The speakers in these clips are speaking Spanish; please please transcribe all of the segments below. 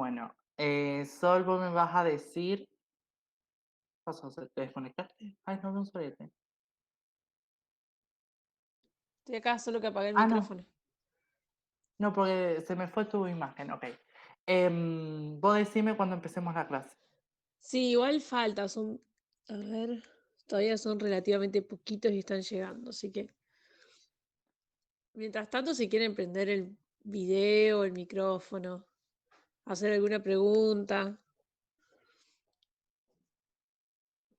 Bueno, Sol, vos me vas a decir. ¿Qué pasó? ¿Te desconectaste? Ay, no, no sorete. Estoy acá, solo que apagué el Ah, no. micrófono. No, porque se me fue tu imagen, ok. Vos decime cuando empecemos la clase. Sí, igual falta, a ver, todavía son relativamente poquitos y están llegando, así que mientras tanto, si quieren prender el video, el micrófono, hacer alguna pregunta.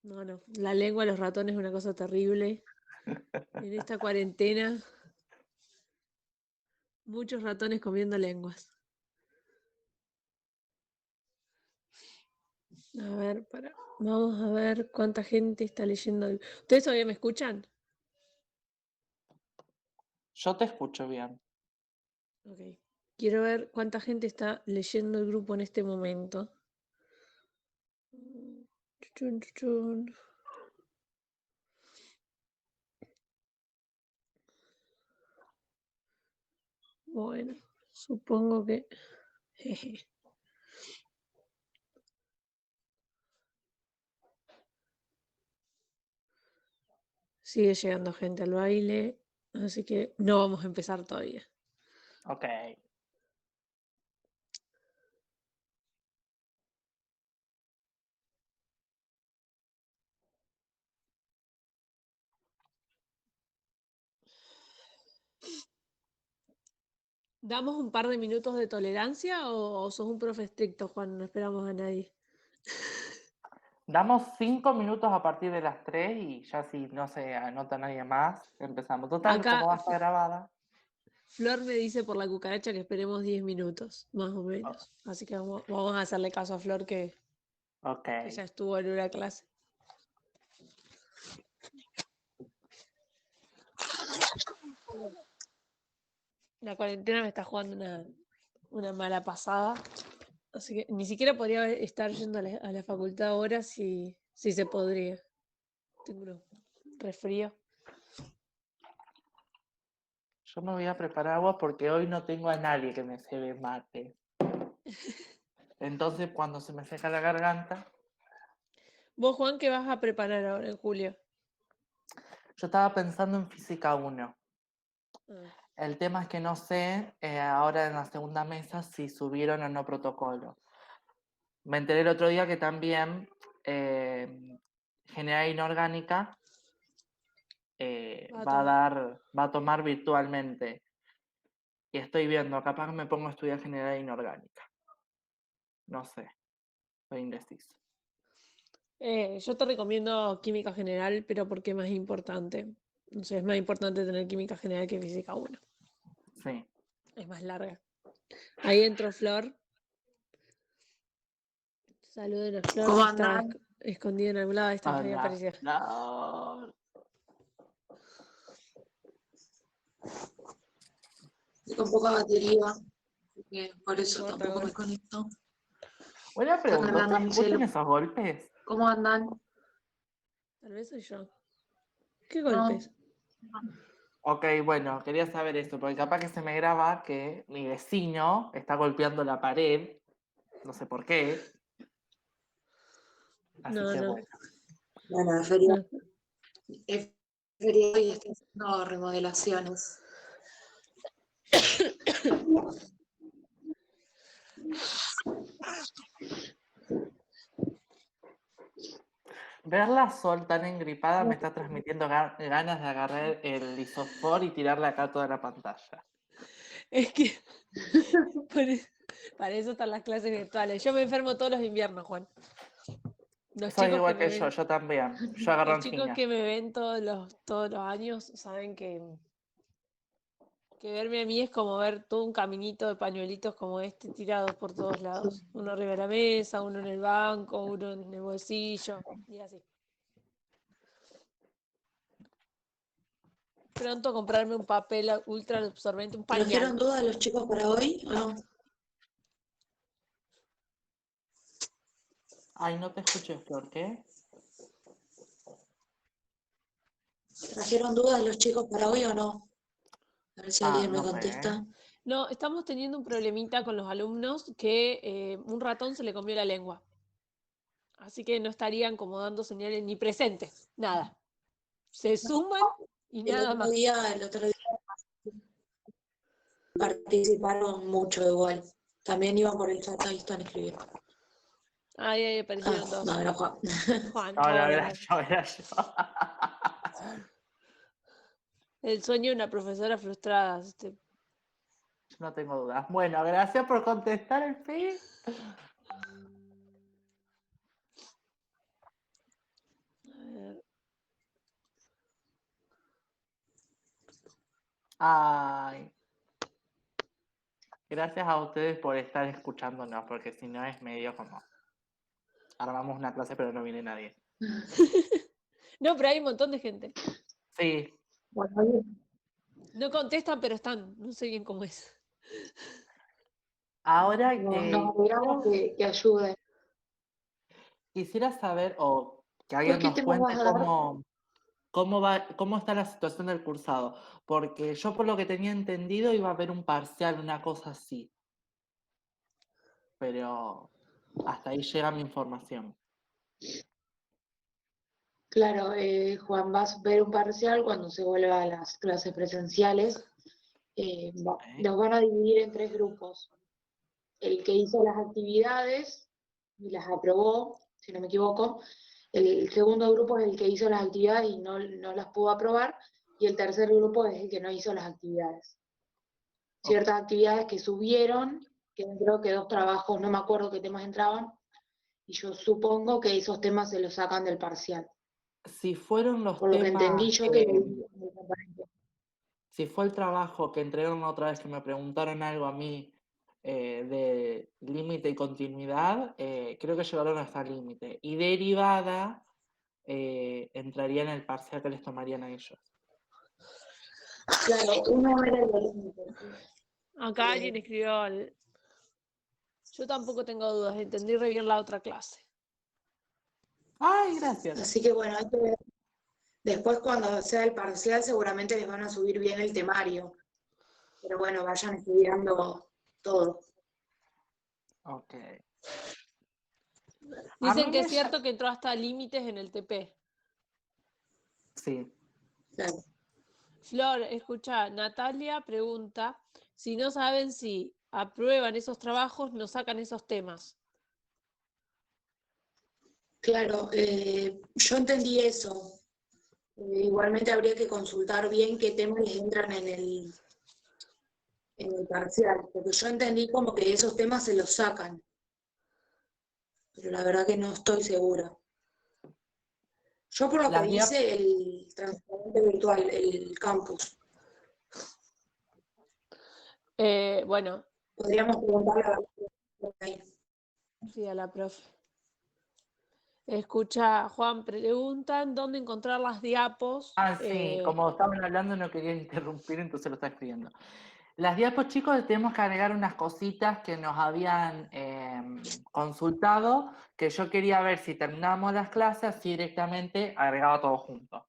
No, la lengua de los ratones es una cosa terrible. En esta cuarentena, muchos ratones comiendo lenguas. A ver, vamos a ver cuánta gente está leyendo. ¿Ustedes todavía me escuchan? Yo te escucho bien. Ok. Quiero ver cuánta gente está leyendo el grupo en este momento. Chun, chun, chun. Bueno, supongo que... jeje. Sigue llegando gente al baile, así que no vamos a empezar todavía. Ok. ¿Damos un par de minutos de tolerancia o sos un profe estricto, Juan? No esperamos a nadie. Damos 5 minutos a partir de las 3 y ya si no se anota nadie más, empezamos. Total, Acá como va a estar grabada. Flor me dice por la cucaracha que esperemos 10 minutos, más o menos. Así que vamos a hacerle caso a Flor Ok. que ya estuvo en una clase. La cuarentena me está jugando una mala pasada. Así que ni siquiera podría estar yendo a la facultad ahora si se podría. Tengo un resfrío. Yo me voy a preparar agua porque hoy no tengo a nadie que me cebe mate. Entonces, cuando se me seca la garganta, ¿Vos, Juan, qué vas a preparar ahora en julio? yo estaba pensando en física 1. Ah, El tema es que no sé ahora en la segunda mesa si subieron o no protocolo. Me enteré el otro día que también General Inorgánica va a tomar. va a tomar virtualmente. Y estoy viendo, capaz que me pongo a estudiar General Inorgánica. No sé, estoy indeciso. Yo te recomiendo química general, pero porque es más importante. No sé, es más importante tener química general que física 1. Sí. Es más larga. Ahí entró Flor. Saluden a Flor ¿Cómo si está andan? escondida en algún lado. Ahí está, ahí Hola, apareció. Flor. Estoy con poca batería, así que por No eso importa, tampoco me bueno. conecto. Una Está pregunta, cargando ¿ustedes mi escuchan celu. esos golpes? ¿Cómo andan? Tal vez soy yo. ¿Qué No, golpes? Ok, bueno, quería saber esto, porque capaz que se me graba que mi vecino está golpeando la pared, no sé por qué, así No, que no. bueno. bueno, No. es feriado y estoy haciendo remodelaciones. Verla Sol tan engripada me está transmitiendo ganas de agarrar el lisofor y tirarle acá a toda la pantalla. Es que por e- para eso están las clases virtuales. Yo me enfermo todos los inviernos, Juan. Los Sos chicos que igual me que ven, yo también. Yo agarro los chicos angina. que me ven todos los años saben que verme a mí es como ver todo un caminito de pañuelitos como este tirados por todos lados. Uno arriba de la mesa, uno en el banco, uno en el bolsillo y así. Pronto comprarme un papel ultra absorbente, un pañal. ¿Trajeron dudas los chicos para hoy o no? Ay, no te escuché, Flor, ¿qué? ¿Trajeron dudas los chicos para hoy o no? A ver si Ah, alguien me no sé. contesta. No, estamos teniendo un problemita con los alumnos que un ratón se le comió la lengua. Así que no estarían como dando señales ni presentes, nada. Se suman y nada más. El otro día participaron mucho igual. También iban por el chat, ahí están escribiendo. Ahí aparecieron dos. No, era Juan. Juan, Ahora hola. era yo, era yo. El sueño de una profesora frustrada. Yo no tengo dudas. Bueno, gracias por contestar el fin. A ver. Ay. Gracias a ustedes por estar escuchándonos, porque si no es medio como armamos una clase pero no viene nadie. No, pero hay un montón de gente. Sí, Bueno, No contestan, pero están. No sé bien cómo es. ahora nos alegramos que ayude. quisiera saber o que ¿Por alguien qué nos temas cuente vas a dar? cómo está la situación del cursado, porque yo por lo que tenía entendido iba a haber un parcial, una cosa así, pero hasta ahí llega mi información. Claro, Juan, vas a ver un parcial cuando se vuelva a las clases presenciales. ¿Ok? Los van a dividir en 3 grupos. El que hizo las actividades y las aprobó, si no me equivoco. El segundo grupo es el que hizo las actividades y no las pudo aprobar. Y el tercer grupo es el que no hizo las actividades. Ciertas actividades que subieron, que creo que 2 trabajos, no me acuerdo qué temas entraban, y yo supongo que esos temas se los sacan del parcial. Si fueron los Por lo que temas entendí yo que leí en el componente. si fue el trabajo que entregaron la otra vez que me preguntaron algo a mí de límite y continuidad, creo que llegaron hasta el límite. Y derivada entraría en el parcial que les tomarían a ellos. Claro, uno era el límite, sí. Acá alguien escribió. Yo tampoco tengo dudas. Entendí re bien la otra clase. Ay, gracias. Así que bueno, hay que ver. Después cuando sea el parcial seguramente les van a subir bien el temario. Pero bueno, vayan estudiando todo. Ok. A Dicen mí que me es cierto que entró hasta límites en el TP. Sí. Claro. Flor, escucha, Natalia pregunta si no saben si aprueban esos trabajos, no sacan esos temas. Claro, yo entendí eso. Igualmente habría que consultar bien qué temas les entran en el parcial, porque yo entendí como que esos temas se los sacan, pero la verdad que no estoy segura. Yo por lo que Las hice el transparente virtual, el campus, Bueno, podríamos preguntarle a la ahí. sí, a la profe. Escucha, Juan, preguntan dónde encontrar las diapos. sí, como estaban hablando no quería interrumpir, entonces lo está escribiendo. Las diapos, chicos, tenemos que agregar unas cositas que nos habían consultado, que yo quería ver si terminábamos las clases, así directamente agregaba todo junto.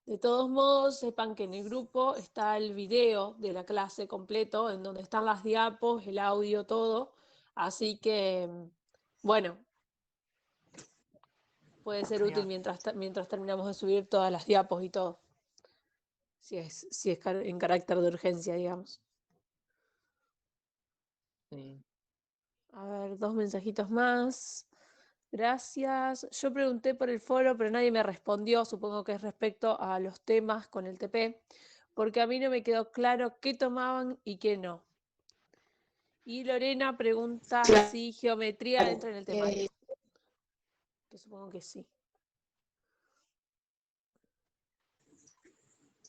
De todos modos, sepan que en el grupo está el video de la clase completo, en donde están las diapos, el audio, todo. Así que, bueno, puede ser útil mientras terminamos de subir todas las diapos y todo. Si es en carácter de urgencia, digamos. Sí. A ver, 2 mensajitos más. Gracias. Yo pregunté por el foro, pero nadie me respondió. Supongo que es respecto a los temas con el TP, porque a mí no me quedó claro qué tomaban y qué no. Y Lorena pregunta Claro, si geometría entra en el temario. eh, Que supongo que sí.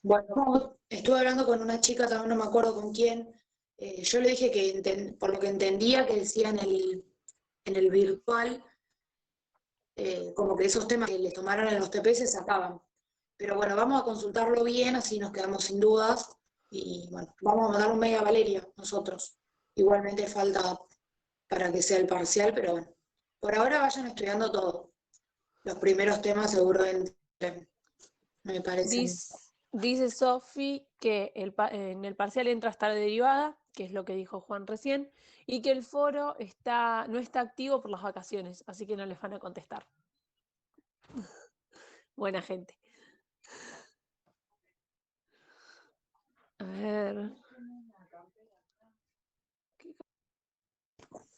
bueno, estuve hablando con una chica, también no me acuerdo con quién. Yo le dije que por lo que entendía que decía en el virtual, como que esos temas que les tomaron en los TP se sacaban. Pero bueno, vamos a consultarlo bien, así nos quedamos sin dudas. Y bueno, vamos a mandar un mail a Valeria, nosotros. Igualmente falta para que sea el parcial, pero bueno. Por ahora vayan estudiando todo. Los primeros temas seguro entren, me parece. Dice Sofi que en el parcial entra hasta la derivada, que es lo que dijo Juan recién, y que el foro no está activo por las vacaciones, así que no les van a contestar. Buena gente. A ver.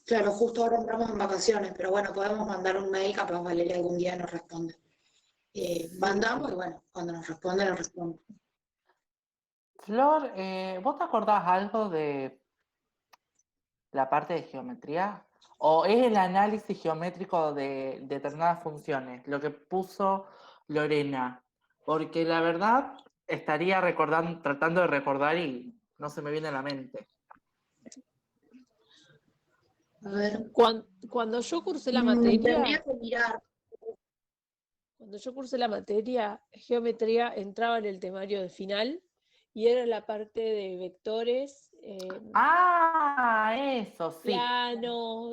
Claro, justo ahora entramos en vacaciones, pero bueno, podemos mandar un mail, capaz Valeria algún día nos responde. Mandamos y bueno, cuando nos responde, nos responde. Flor, ¿vos te acordás algo de la parte de geometría? ¿O es el análisis geométrico de determinadas funciones, lo que puso Lorena? Porque la verdad estaría tratando de recordar y no se me viene a la mente. A ver. Cuando yo cursé la materia, Tendría que mirar. cuando yo cursé la materia, geometría entraba en el temario de final y era la parte de vectores, Ah, eso, sí. plano,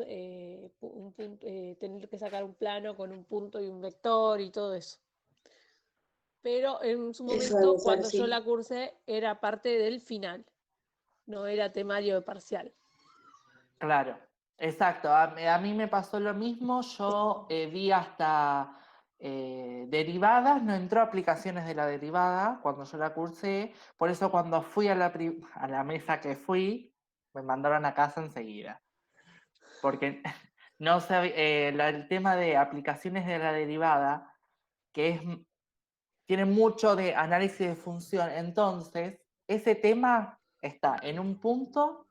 tener que sacar un plano con un punto y un vector y todo eso. Pero en su Eso momento, debe ser, cuando yo sí. la cursé, era parte del final, no era temario de parcial. Claro, exacto. A mí me pasó lo mismo. Yo vi hasta derivadas, no entró aplicaciones de la derivada cuando yo la cursé. Por eso cuando fui a la mesa que fui, me mandaron a casa enseguida. Porque no el tema de aplicaciones de la derivada, tiene mucho de análisis de función. Entonces, ese tema está en un punto.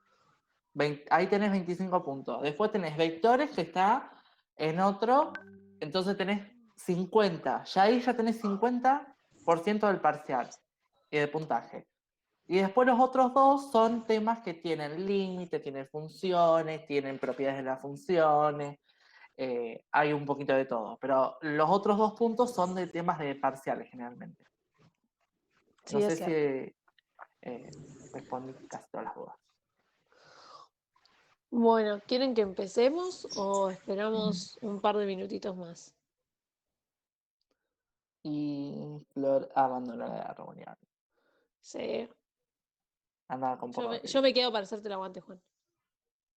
Ahí tenés 25 puntos. Después tenés vectores que está en otro, entonces tenés 50. Ya ahí ya tenés 50% del parcial y de puntaje. Y después los otros dos son temas que tienen límite, tienen funciones, tienen propiedades de las funciones, hay un poquito de todo. Pero los otros 2 puntos son de temas de parciales generalmente. Sí, No es sé cierto. si respondí casi todas las dudas. Bueno, ¿quieren que empecemos o esperamos un par de minutitos más? Y Flor abandonó la reunión. Sí. Andaba con poco Yo me quedo para hacerte el aguante, Juan.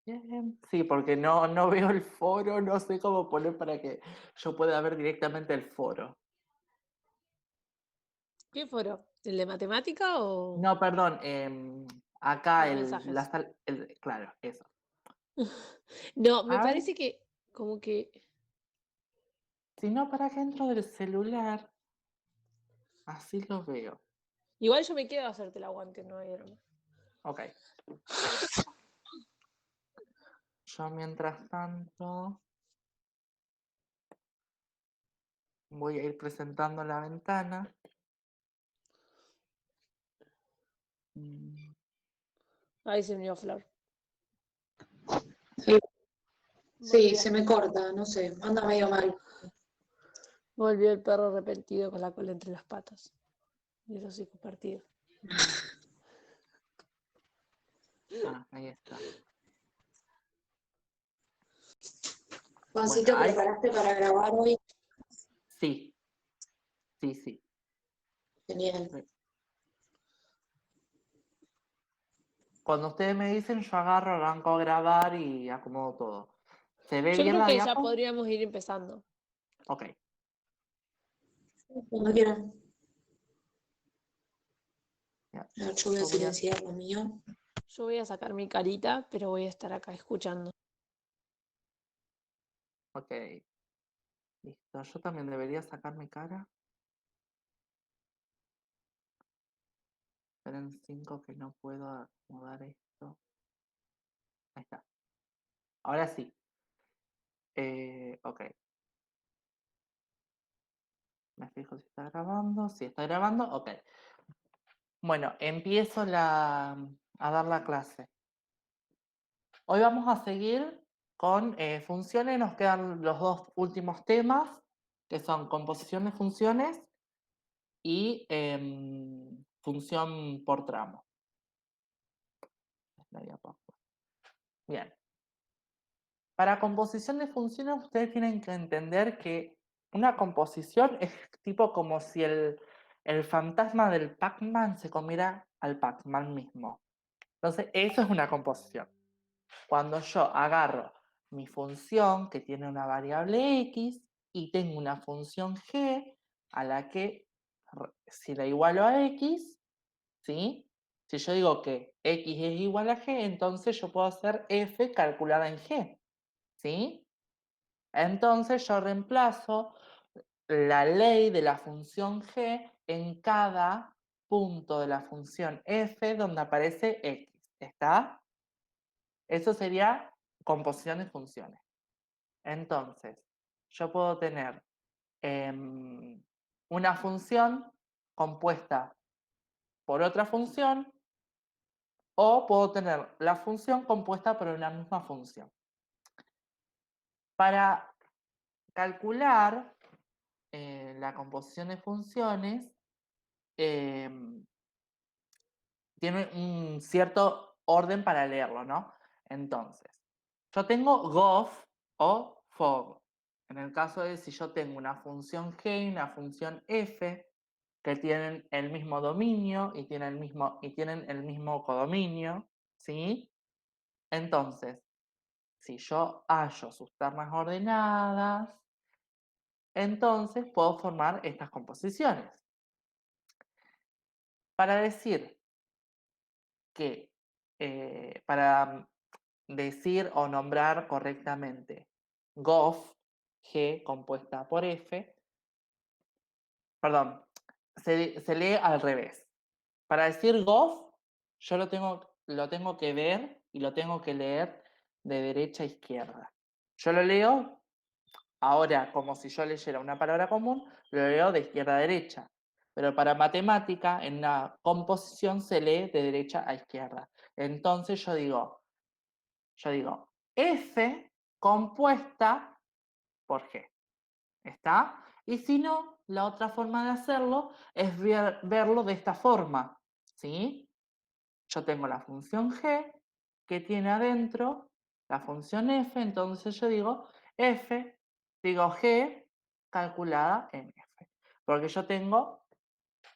Bien. Sí, porque no veo el foro, no sé cómo poner para que yo pueda ver directamente el foro. ¿Qué foro? ¿El de matemática o No, perdón, acá los mensajes? claro, eso. No, me A ver, parece que como que... si no, ¿para qué entro del celular? Así lo veo. Igual yo me quedo a hacerte el aguante, no hay drama. Ok. Yo mientras tanto voy a ir presentando la ventana. Mm, Ahí se unió Flor. Sí, Volvió, se me corta, no sé, anda medio mal. volvió el perro arrepentido con la cola entre las patas. Y eso sí compartido. ahí está. Juancito, Bueno, ahí ¿preparaste para grabar hoy? sí, sí. Genial. Cuando ustedes me dicen, yo agarro, arranco a grabar y acomodo todo. ¿Se ve Yo bien creo la que ya diapo? podríamos ir empezando. Ok. Cuando quieran. Ya. A ver, yo voy a Yo voy a... silenciar lo mío. Yo voy a sacar mi carita, pero voy a estar acá escuchando. Ok. Listo. Yo también debería sacar mi cara. Esperen 5 que no puedo acomodar esto. Ahí está. Ahora sí. Ok. Me fijo si está grabando. Si está grabando, ok. Bueno, empiezo a dar la clase. Hoy vamos a seguir con funciones. Nos quedan los 2 últimos temas, que son composición de funciones y función por tramo. Bien. Para composición de funciones, ustedes tienen que entender que una composición es tipo como si el fantasma del Pac-Man se comiera al Pac-Man mismo. Entonces, eso es una composición. Cuando yo agarro mi función que tiene una variable x y tengo una función g a la que, si la igualo a x, ¿sí? Si yo digo que x es igual a g, entonces yo puedo hacer f calculada en g, ¿sí? Entonces yo reemplazo la ley de la función g en cada punto de la función f donde aparece x, ¿está? Eso sería composición de funciones. Entonces, yo puedo tener una función compuesta por otra función o puedo tener la función compuesta por una misma función. Para calcular la composición de funciones, tiene un cierto orden para leerlo, ¿no? Entonces, yo tengo gof o fog. En el caso de si yo tengo una función g y una función f que tienen el mismo dominio y tienen el mismo codominio, ¿sí? Entonces, si yo hallo sus ternas ordenadas, entonces puedo formar estas composiciones. Para decir que, para decir o nombrar correctamente gof, g compuesta por f, perdón, se lee al revés. Para decir gof, yo lo tengo que ver y lo tengo que leer de derecha a izquierda. Yo lo leo ahora como si yo leyera una palabra común, lo leo de izquierda a derecha. Pero para matemática, en una composición se lee de derecha a izquierda. Entonces yo digo f compuesta por g. ¿Está? Y si no, la otra forma de hacerlo es verlo de esta forma. ¿Sí? Yo tengo la función g que tiene adentro la función f, entonces yo digo g calculada en f. Porque yo tengo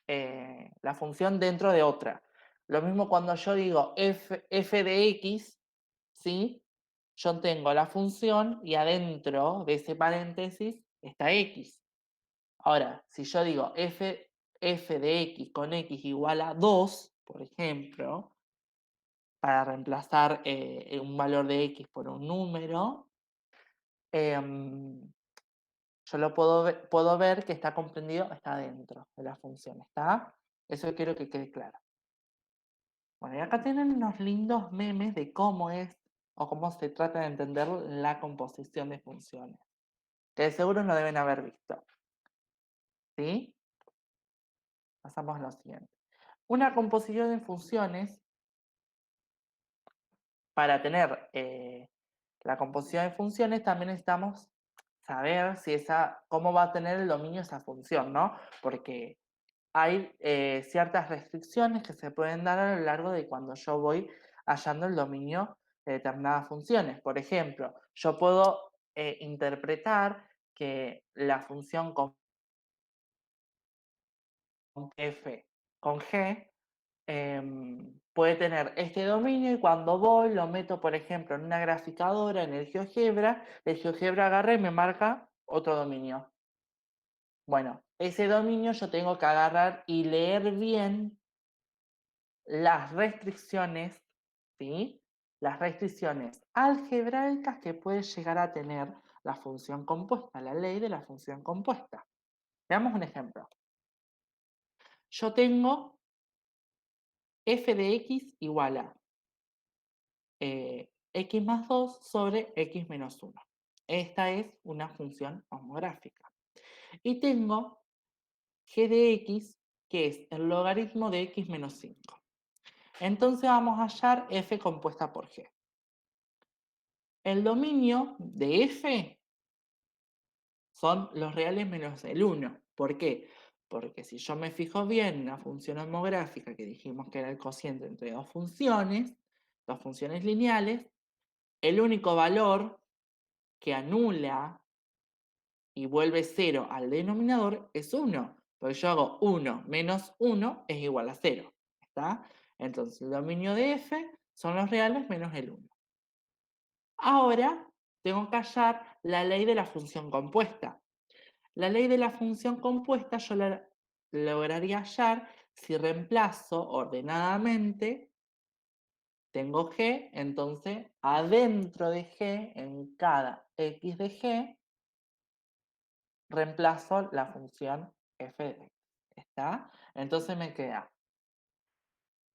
la función dentro de otra. Lo mismo cuando yo digo f de x, ¿sí? Yo tengo la función y adentro de ese paréntesis está x. Ahora, si yo digo f de x con x igual a 2, por ejemplo, para reemplazar un valor de x por un número, yo lo puedo ver que está comprendido, está dentro de la función, ¿está? Eso quiero que quede claro. Bueno, y acá tienen unos lindos memes de cómo es o cómo se trata de entender la composición de funciones, que de seguro no deben haber visto. ¿Sí? Pasamos a lo siguiente. Una composición de funciones, para tener la composición de funciones, también necesitamos saber cómo va a tener el dominio esa función, ¿no? Porque hay ciertas restricciones que se pueden dar a lo largo de cuando yo voy hallando el dominio de determinadas funciones. Por ejemplo, yo puedo interpretar que la función con f con g puede tener este dominio y cuando voy lo meto, por ejemplo, en una graficadora, en el GeoGebra agarra y me marca otro dominio. Bueno, ese dominio yo tengo que agarrar y leer bien las restricciones, ¿sí? Las restricciones algebraicas que puede llegar a tener la función compuesta, la ley de la función compuesta. Veamos un ejemplo. Yo tengo f de x igual a x más 2 sobre x menos 1. Esta es una función homográfica. Y tengo g de x, que es el logaritmo de x menos 5. Entonces vamos a hallar f compuesta por g. El dominio de f son los reales menos el 1. ¿Por qué? Porque si yo me fijo bien en la función homográfica que dijimos que era el cociente entre dos funciones lineales, el único valor que anula y vuelve 0 al denominador es 1. Porque yo hago 1 menos 1 es igual a 0. ¿Está? Entonces, el dominio de f son los reales menos el 1. Ahora tengo que hallar la ley de la función compuesta. La ley de la función compuesta yo la lograría hallar si reemplazo ordenadamente, tengo g, entonces adentro de g, en cada x de g, reemplazo la función f de x. ¿Está? Entonces me queda,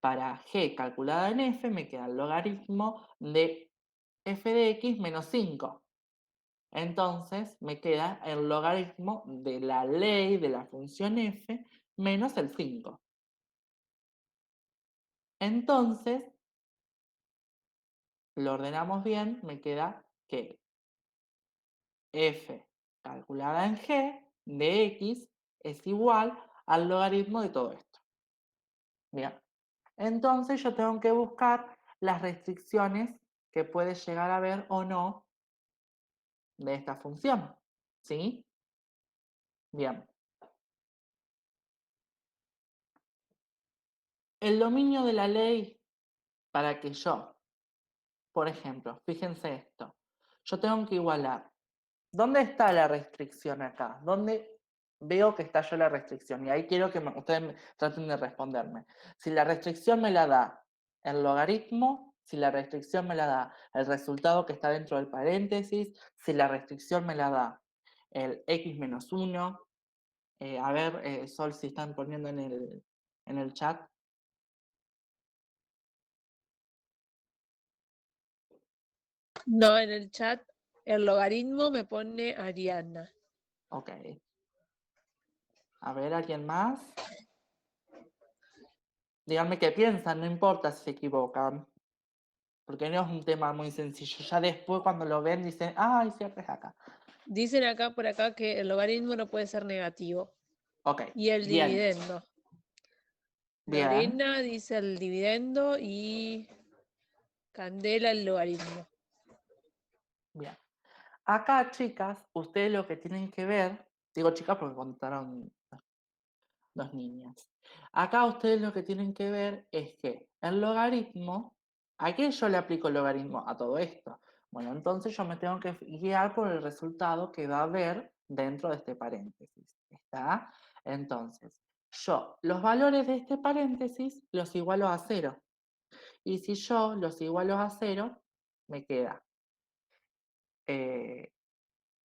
para g calculada en f, me queda el logaritmo de f de x menos 5. Entonces me queda el logaritmo de la ley de la función f menos el 5. Entonces, lo ordenamos bien, me queda que f calculada en g de x es igual al logaritmo de todo esto. Bien, entonces yo tengo que buscar las restricciones que puede llegar a haber o no de esta función. ¿Sí? Bien. El dominio de la ley para que yo, por ejemplo, fíjense esto, yo tengo que igualar. ¿Dónde está la restricción acá? ¿Dónde veo que está yo la restricción? Y ahí quiero que ustedes traten de responderme. Si la restricción me la da el logaritmo, si la restricción me la da el resultado que está dentro del paréntesis, si la restricción me la da el x menos 1. A ver, Sol, si están poniendo en el chat. No, en el chat el logaritmo me pone Ariana. Ok. A ver, ¿alguien más? Díganme qué piensan, no importa si se equivocan. Porque no es un tema muy sencillo. Ya después cuando lo ven dicen, ay, siempre es acá. Dicen acá por acá que el logaritmo no puede ser negativo. Ok, Y el bien, dividendo. bien, Lorena dice el dividendo y Candela el logaritmo. bien. Acá, chicas, ustedes lo que tienen que ver, digo chicas porque contaron dos niñas. Acá ustedes lo que tienen que ver es que el logaritmo, ¿a qué yo le aplico el logaritmo? A todo esto. Bueno, entonces yo me tengo que guiar por el resultado que va a haber dentro de este paréntesis. ¿Está? Entonces, yo los valores de este paréntesis los igualo a 0. Y si yo los igualo a 0, me queda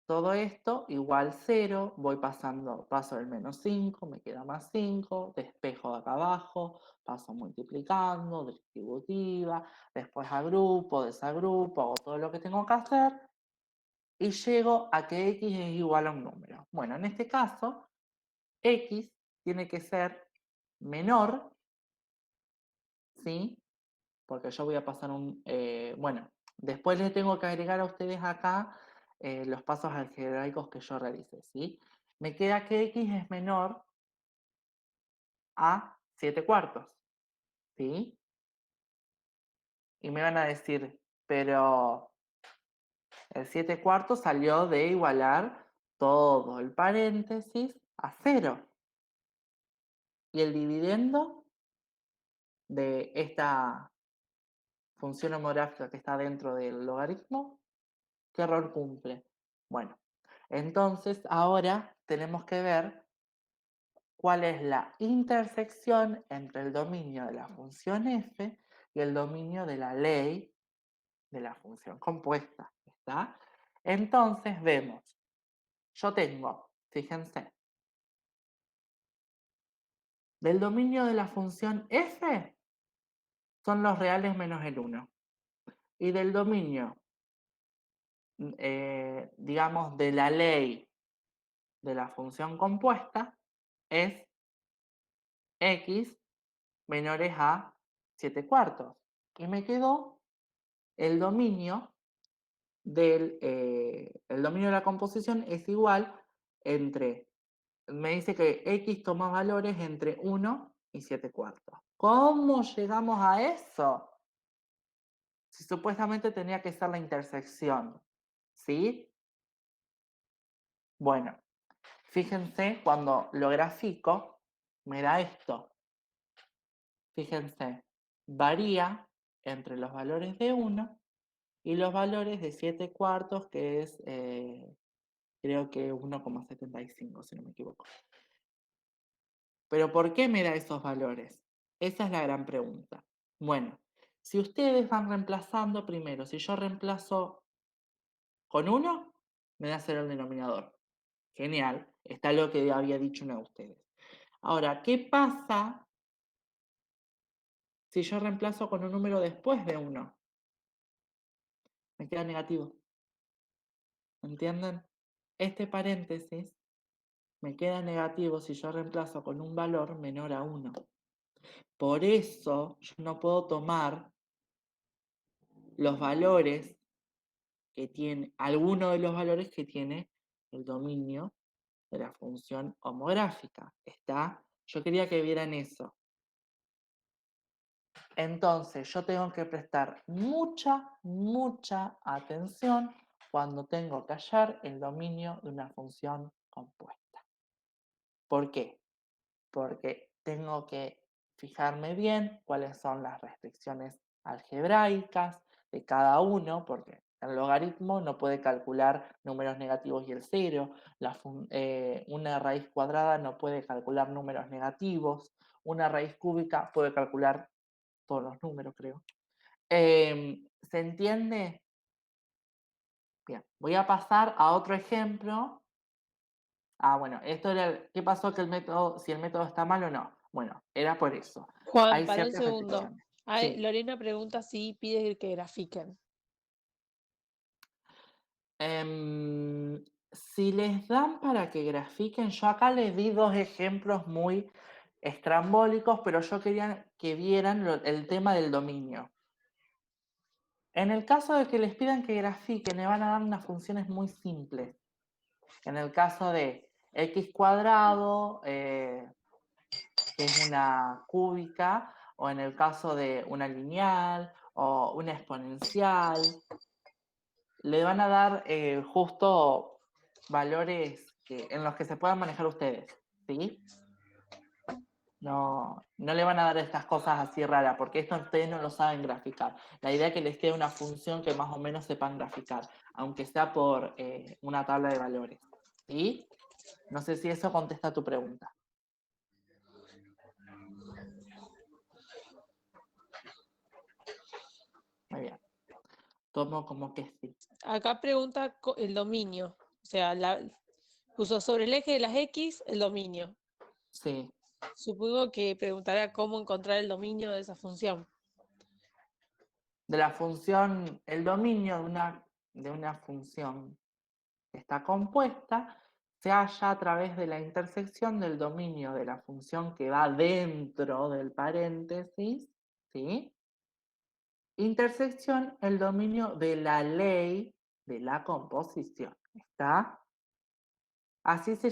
todo esto igual 0, voy pasando, paso el menos 5, me queda más 5, despejo de acá abajo, paso multiplicando, distributiva, después agrupo, desagrupo, hago todo lo que tengo que hacer y llego a que x es igual a un número. Bueno, en este caso, x tiene que ser menor, ¿sí? Porque yo voy a pasar bueno, después les tengo que agregar a ustedes acá los pasos algebraicos que yo realicé, ¿sí? Me queda que x es menor a 7 cuartos, ¿sí? Y me van a decir, pero el 7 cuartos salió de igualar todo el paréntesis a 0. Y el dividendo de esta función homográfica que está dentro del logaritmo, ¿qué error cumple? Bueno, entonces ahora tenemos que ver cuál es la intersección entre el dominio de la función f y el dominio de la ley de la función compuesta. ¿Está? Entonces vemos, yo tengo, fíjense, del dominio de la función f son los reales menos el 1. Y del dominio, digamos, de la ley de la función compuesta es x menores a 7 cuartos. Y me quedó el dominio el dominio de la composición es igual entre, me dice que x toma valores entre 1 y 7 cuartos. ¿Cómo llegamos a eso? Si supuestamente tenía que ser la intersección, ¿sí? Bueno, fíjense, cuando lo grafico, me da esto. Fíjense, varía entre los valores de 1 y los valores de 7 cuartos, que es creo que 1,75, si no me equivoco. Pero ¿por qué me da esos valores? Esa es la gran pregunta. Bueno, si ustedes van reemplazando primero, si yo reemplazo con 1, me da 0 el denominador. Genial, está lo que había dicho uno de ustedes. Ahora, ¿qué pasa si yo reemplazo con un número después de 1? Me queda negativo. ¿Entienden? Este paréntesis me queda negativo si yo reemplazo con un valor menor a 1. Por eso yo no puedo tomar los valores que tiene, alguno de los valores que tiene el dominio de la función homográfica. ¿Está? Yo quería que vieran eso. Entonces, yo tengo que prestar mucha atención cuando tengo que hallar el dominio de una función compuesta. ¿Por qué? Porque tengo que fijarme bien cuáles son las restricciones algebraicas de cada uno, porque el logaritmo no puede calcular números negativos y el cero, una raíz cuadrada no puede calcular números negativos, una raíz cúbica puede calcular todos los números, creo. ¿Se entiende? Bien, voy a pasar a otro ejemplo. Bueno, esto era, ¿qué pasó que el método, si el método está mal o no? Bueno, era por eso. Juan, Hay para un ciertas segundo. restricciones. Ay, Sí. Lorena pregunta si pide que grafiquen. Si les dan para que grafiquen, yo acá les di 2 ejemplos muy estrambólicos, pero yo quería que vieran el tema del dominio. En el caso de que les pidan que grafiquen, le van a dar unas funciones muy simples. En el caso de x cuadrado, que es una cúbica, o en el caso de una lineal o una exponencial, le van a dar justo valores en los que se puedan manejar ustedes, ¿sí? No le van a dar estas cosas así raras, porque esto ustedes no lo saben graficar. La idea es que les quede una función que más o menos sepan graficar, aunque sea por una tabla de valores, ¿sí? No sé si eso contesta tu pregunta. Muy bien. Tomo como que sí. Acá pregunta el dominio. O sea, puso sobre el eje de las X el dominio. Sí. Supongo que preguntará cómo encontrar el dominio de esa función. De la función, el dominio de una función que está compuesta se halla a través de la intersección del dominio de la función que va dentro del paréntesis, ¿sí? Intersección, el dominio de la ley de la composición, ¿está? Así se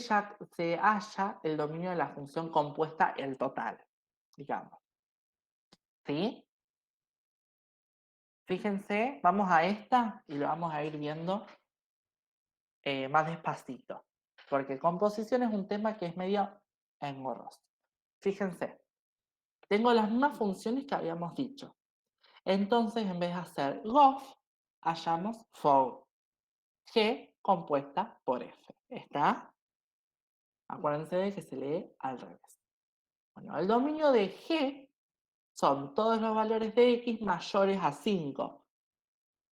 halla el dominio de la función compuesta, el total, digamos, ¿sí? Fíjense, vamos a esta y lo vamos a ir viendo más despacito, porque composición es un tema que es medio engorroso. Fíjense, tengo las mismas funciones que habíamos dicho. Entonces, en vez de hacer gof, hallamos fog. G compuesta por F. ¿Está? Acuérdense de que se lee al revés. Bueno, el dominio de G son todos los valores de X mayores a 5.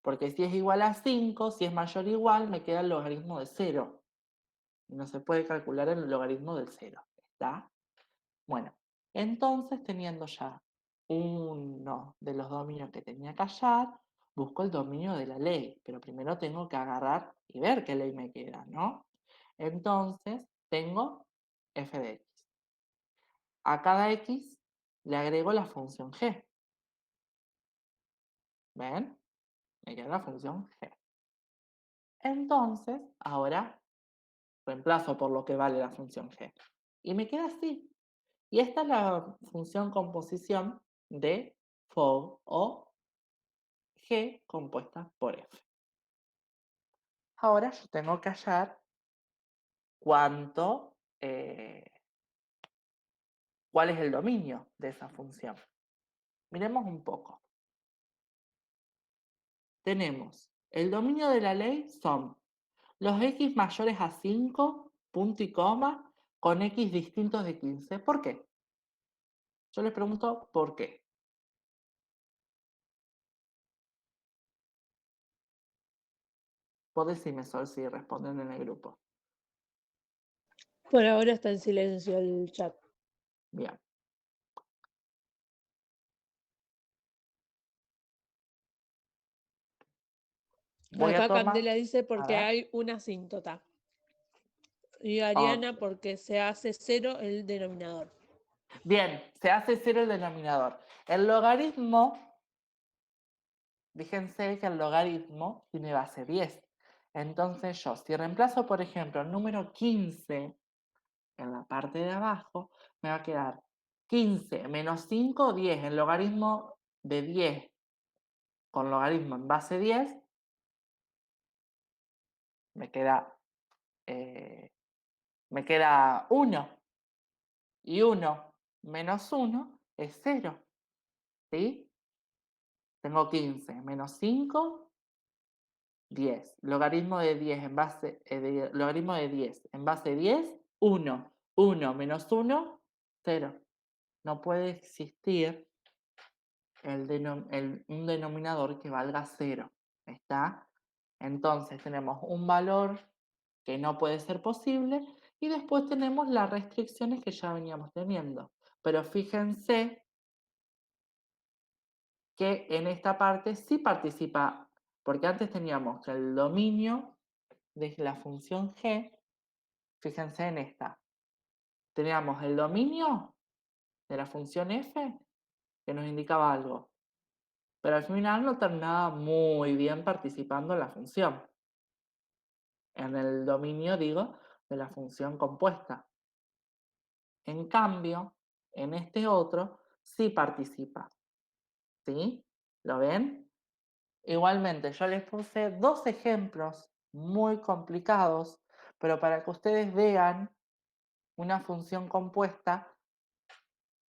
Porque si es igual a 5, si es mayor o igual, me queda el logaritmo de 0. Y no se puede calcular el logaritmo del 0. ¿Está? Bueno, entonces teniendo ya uno de los dominios que tenía que hallar, busco el dominio de la ley, pero primero tengo que agarrar y ver qué ley me queda, ¿no? Entonces tengo f de x. A cada x le agrego la función g. ¿Ven? Me queda la función g. Entonces, ahora reemplazo por lo que vale la función g. Y me queda así. Y esta es la función composición de fog o G compuesta por F. Ahora yo tengo que hallar cuál es el dominio de esa función. Miremos un poco. Tenemos el dominio de la ley son los x mayores a 5, punto y coma, con x distintos de 15. ¿Por qué? Yo les pregunto ¿por qué? Vos decime, Sol, si responden en el grupo. Por ahora está en silencio el chat. Bien. Voy a Acá tomar. Candela dice A porque ver. hay una asíntota. Y Ok. Ariana porque se hace cero el denominador. Bien, se hace cero el denominador. El logaritmo, fíjense que el logaritmo tiene base 10. Entonces yo, si reemplazo, por ejemplo, el número 15 en la parte de abajo, me va a quedar 15 menos 5, 10. El logaritmo de 10 con logaritmo en base 10 me queda, me queda 1. Y 1 menos 1 es 0. ¿Sí? Tengo 15 menos 5, 10. Logaritmo de 10 en base, logaritmo de 10 en base 10, 1. 1 menos 1, 0. No puede existir un denominador que valga 0. ¿Está? Entonces tenemos un valor que no puede ser posible y después tenemos las restricciones que ya veníamos teniendo. Pero fíjense que en esta parte sí participa, porque antes teníamos que el dominio de la función g, fíjense en esta, teníamos el dominio de la función f que nos indicaba algo, pero al final no terminaba muy bien participando en la función, en el dominio, digo, de la función compuesta. En cambio, en este otro sí participa, ¿sí? ¿Lo ven? Igualmente, yo les puse dos ejemplos muy complicados, pero para que ustedes vean una función compuesta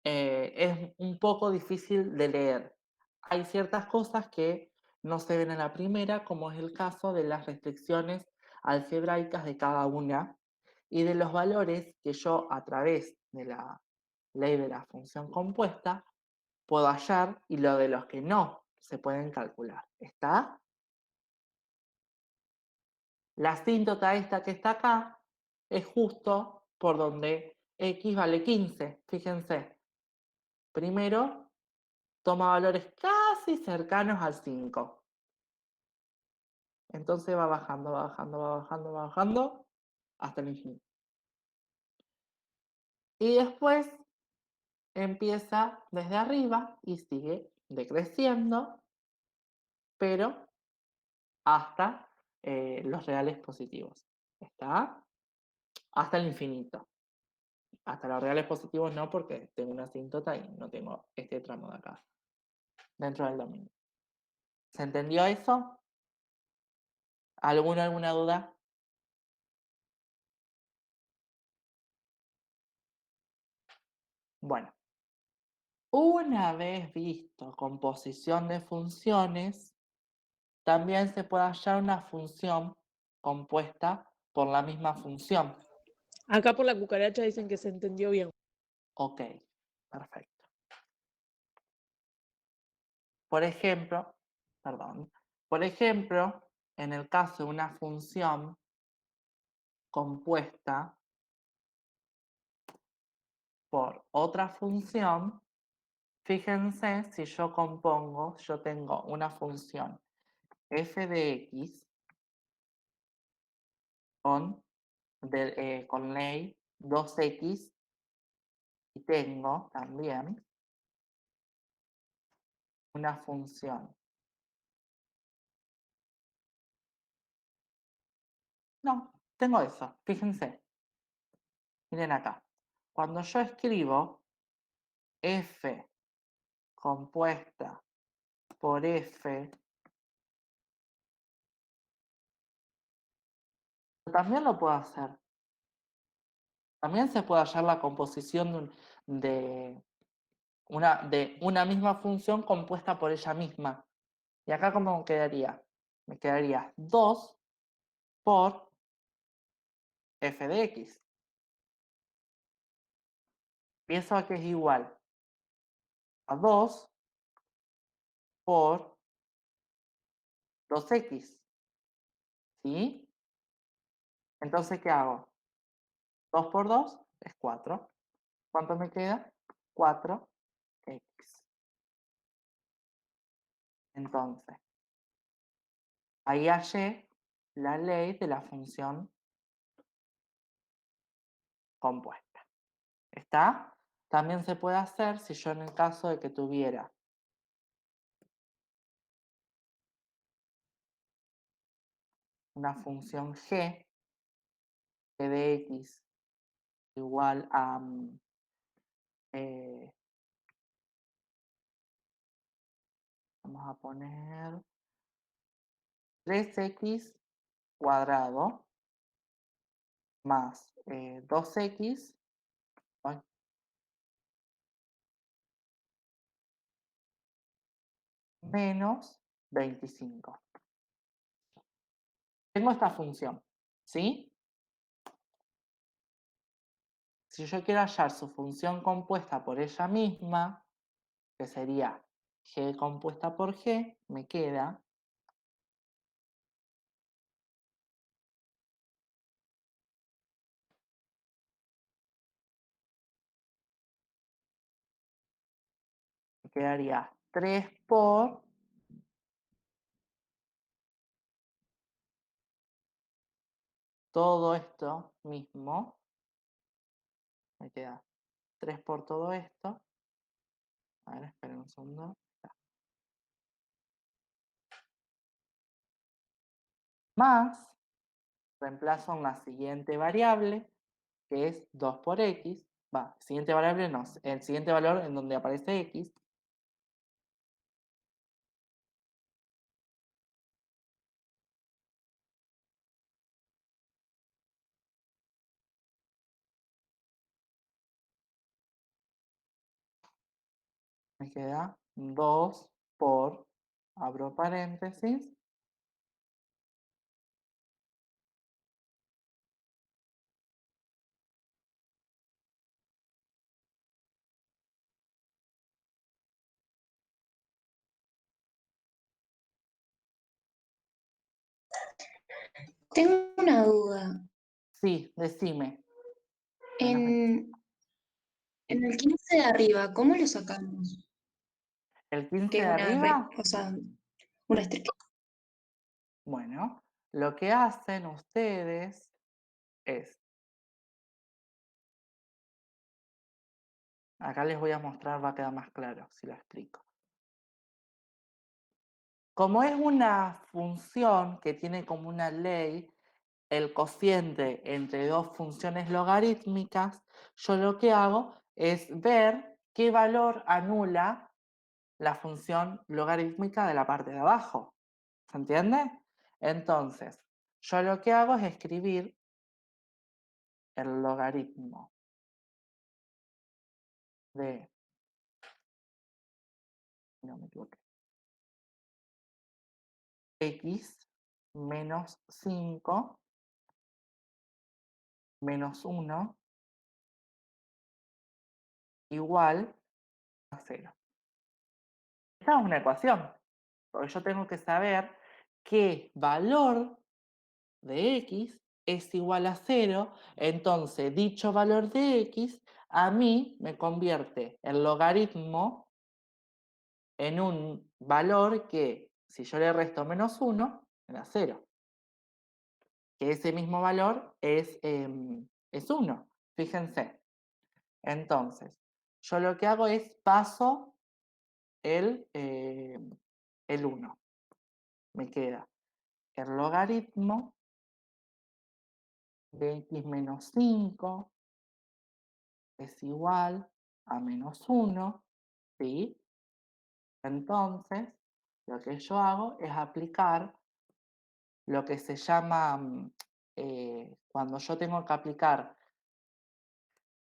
es un poco difícil de leer. Hay ciertas cosas que no se ven en la primera, como es el caso de las restricciones algebraicas de cada una y de los valores que yo a través de la ley de la función compuesta puedo hallar y lo de los que no se pueden calcular. ¿Está? La asíntota esta que está acá es justo por donde x vale 15. Fíjense, primero toma valores casi cercanos al 5. Entonces va bajando, va bajando, va bajando, va bajando hasta el infinito. Y después empieza desde arriba y sigue decreciendo, pero hasta los reales positivos. ¿Está? Hasta el infinito. Hasta los reales positivos no, porque tengo una asíntota y no tengo este tramo de acá dentro del dominio. ¿Se entendió eso? ¿Alguna duda? Bueno, una vez visto composición de funciones, también se puede hallar una función compuesta por la misma función. Acá por la cucaracha dicen que se entendió bien. Ok, perfecto. Por ejemplo, en el caso de una función compuesta por otra función, fíjense si yo compongo, yo tengo una función f de x con ley 2x y tengo también una función. No, tengo eso, fíjense. Miren acá. Cuando yo escribo f compuesta por f, también lo puedo hacer. También se puede hallar la composición de de una misma función compuesta por ella misma. ¿Y acá cómo quedaría? Me quedaría 2 por f de x. Y eso aquí es igual a 2 por 2x. ¿Sí? Entonces, ¿qué hago? 2 por 2 es 4. ¿Cuánto me queda? 4x. Entonces, ahí hallé la ley de la función compuesta. ¿Está? También se puede hacer si yo en el caso de que tuviera una función g de x igual a vamos a poner 3x cuadrado más 2x ay, menos 25. Tengo esta función, ¿sí? Si yo quiero hallar su función compuesta por ella misma, que sería g compuesta por g, me queda me quedaría 3 por todo esto mismo, me queda 3 por todo esto, a ver, esperen un segundo, más, reemplazo en la siguiente variable, que es 2 por x, siguiente variable no, el siguiente valor en donde aparece x, me queda 2 por, abro paréntesis, Tengo una duda. sí, decime. En, en el 15 de arriba, ¿cómo lo sacamos? El 15 Que es de arriba, o sea, una estrella. bueno, lo que hacen ustedes es, acá les voy a mostrar, va a quedar más claro si lo explico. Como es una función que tiene como una ley el cociente entre dos funciones logarítmicas, yo lo que hago es ver qué valor anula la función logarítmica de la parte de abajo. ¿Se entiende? Entonces, yo lo que hago es escribir el logaritmo de, no me equivoqué, x menos 5 menos 1 igual a 0. Esta es una ecuación, porque yo tengo que saber qué valor de x es igual a 0, entonces dicho valor de x a mí me convierte el logaritmo en un valor que, si yo le resto menos 1, me da 0. Que ese mismo valor es 1. Fíjense. Entonces, yo lo que hago es paso el 1. Me queda el logaritmo de x menos 5 es igual a menos 1, ¿sí? Entonces, lo que yo hago es aplicar lo que se llama, cuando yo tengo que aplicar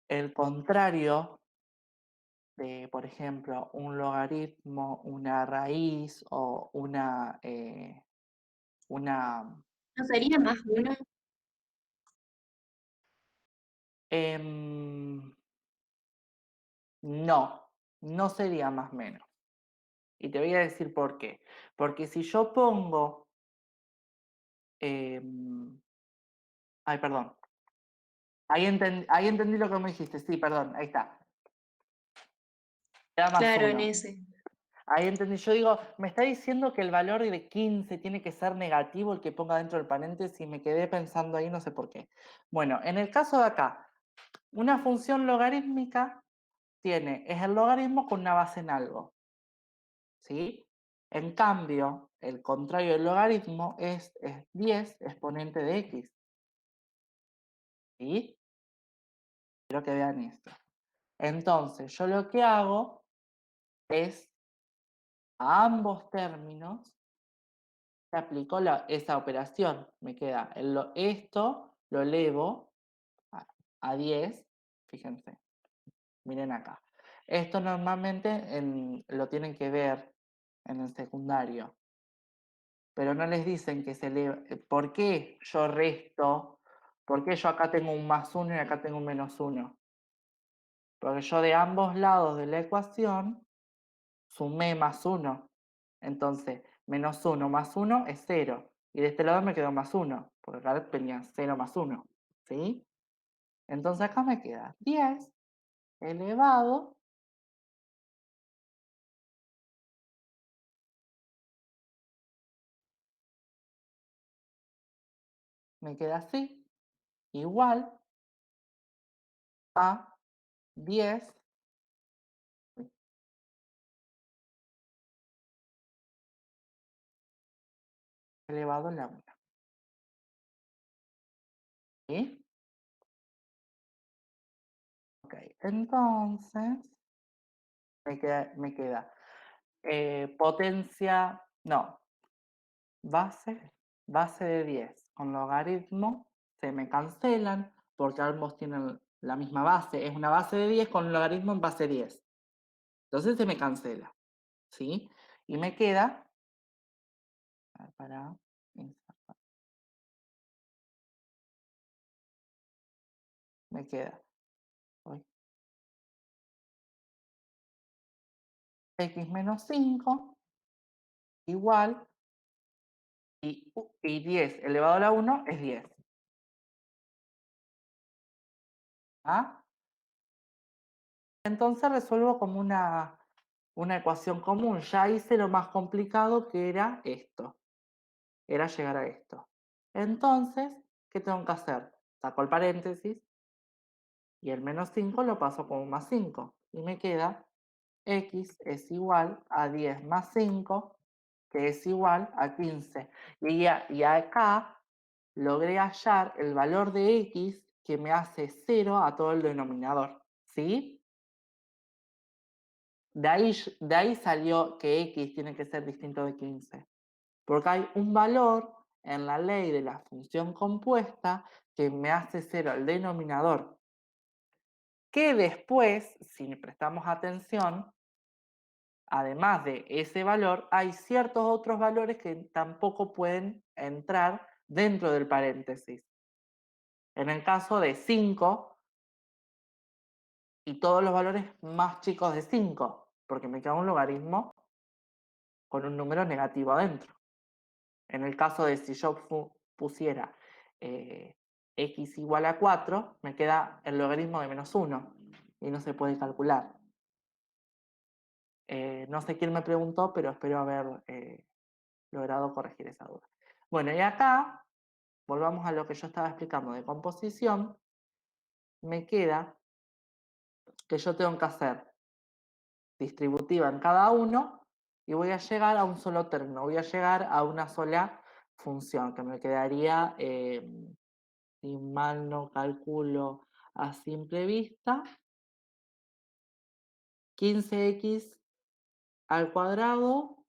el contrario de, por ejemplo, un logaritmo, una raíz o una ¿No sería más uno? no, no sería más menos. Y te voy a decir por qué. Porque si yo pongo... ay, perdón. Ahí entendí lo que me dijiste. Sí, perdón, ahí está. Era más Claro, en uno. ese. Ahí entendí. Yo digo, me está diciendo que el valor de 15 tiene que ser negativo el que ponga dentro del paréntesis y me quedé pensando ahí, no sé por qué. Bueno, en el caso de acá, una función logarítmica es el logaritmo con una base en algo. ¿Sí? En cambio, el contrario del logaritmo es 10 exponente de x. ¿Sí? Quiero que vean esto. Entonces, yo lo que hago es a ambos términos se aplicó esa operación. Me queda esto, lo elevo a 10. Fíjense, miren acá. Esto normalmente lo tienen que ver en el secundario, pero no les dicen que se eleva. ¿Por qué yo resto? ¿Por qué yo acá tengo un más 1 y acá tengo un menos 1? Porque yo de ambos lados de la ecuación sumé más 1. Entonces, menos 1 más 1 es 0. Y de este lado me quedó más 1, porque acá tenía 0 más 1. ¿Sí? Entonces acá me queda 10 elevado me queda así, igual a 10 elevado a la 1. ¿Sí? Ok, entonces me queda potencia, no, base de 10 con logaritmo, se me cancelan porque ambos tienen la misma base. Es una base de 10 con logaritmo en base 10. Entonces se me cancela. ¿Sí? Y me queda, para, me queda uy, x menos 5 igual y 10 elevado a la 1 es 10. ¿Ah? Entonces resuelvo como una ecuación común. Ya hice lo más complicado que era esto. Era llegar a esto. Entonces, ¿qué tengo que hacer? Saco el paréntesis y el menos 5 lo paso como más 5. Y me queda x es igual a 10 más 5, que es igual a 15. Y acá logré hallar el valor de x que me hace 0 a todo el denominador. ¿Sí? De ahí salió que x tiene que ser distinto de 15. Porque hay un valor en la ley de la función compuesta que me hace 0 al denominador. Que después, si prestamos atención, además de ese valor, hay ciertos otros valores que tampoco pueden entrar dentro del paréntesis. En el caso de 5 y todos los valores más chicos de 5, porque me queda un logaritmo con un número negativo adentro. En el caso de si yo pusiera x igual a 4, me queda el logaritmo de menos 1 y no se puede calcular. No sé quién me preguntó, pero espero haber logrado corregir esa duda. Bueno, y acá, volvamos a lo que yo estaba explicando de composición, me queda que yo tengo que hacer distributiva en cada uno y voy a llegar a un solo término, voy a llegar a una sola función, que me quedaría, si mal no calculo a simple vista, 15x al cuadrado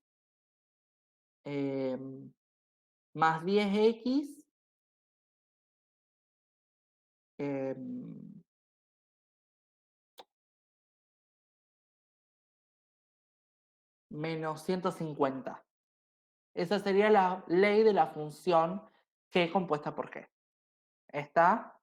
más 10x menos 150. Esa sería la ley de la función G compuesta por G. ¿Está?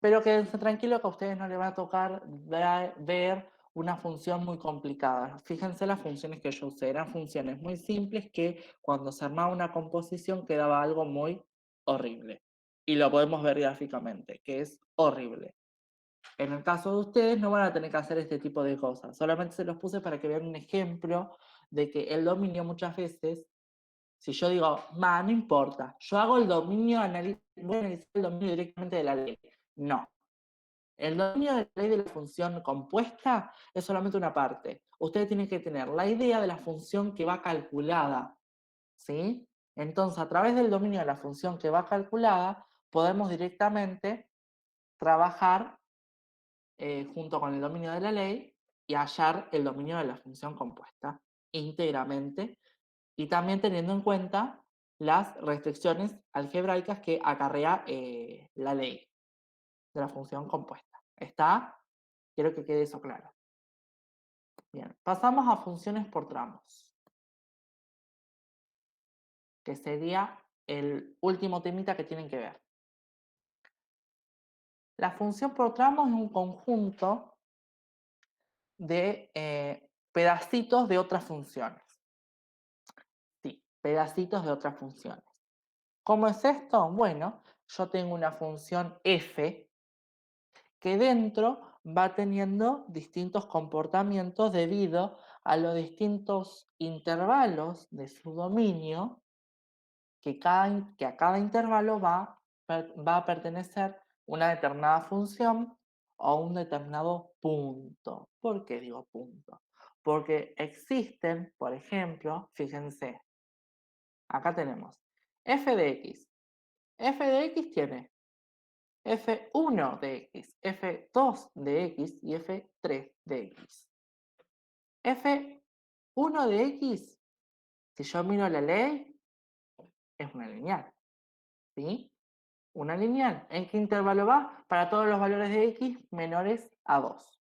Pero quédense tranquilos que a ustedes no les va a tocar ver una función muy complicada. Fíjense las funciones que yo usé. Eran funciones muy simples que cuando se armaba una composición quedaba algo muy horrible. Y lo podemos ver gráficamente, que es horrible. En el caso de ustedes no van a tener que hacer este tipo de cosas. Solamente se los puse para que vean un ejemplo de que el dominio muchas veces, si yo digo, no importa, yo hago el dominio, voy a analizar el dominio directamente de la ley. No. El dominio de la ley de la función compuesta es solamente una parte. Ustedes tienen que tener la idea de la función que va calculada, ¿sí? Entonces, a través del dominio de la función que va calculada, podemos directamente trabajar junto con el dominio de la ley y hallar el dominio de la función compuesta íntegramente y también teniendo en cuenta las restricciones algebraicas que acarrea la ley de la función compuesta. ¿Está? Quiero que quede eso claro. Bien, pasamos a funciones por tramos, que sería el último temita que tienen que ver. La función por tramos es un conjunto de pedacitos de otras funciones. Sí, pedacitos de otras funciones. ¿Cómo es esto? Bueno, yo tengo una función f que dentro va teniendo distintos comportamientos debido a los distintos intervalos de su dominio que a cada intervalo va a pertenecer una determinada función o un determinado punto. ¿Por qué digo punto? Porque existen, por ejemplo, fíjense, acá tenemos f de x. F de x tiene f1 de x, f2 de x y f3 de x. f1 de x, si yo miro la ley, es una lineal, ¿sí? Una lineal. ¿En qué intervalo va? Para todos los valores de x menores a 2.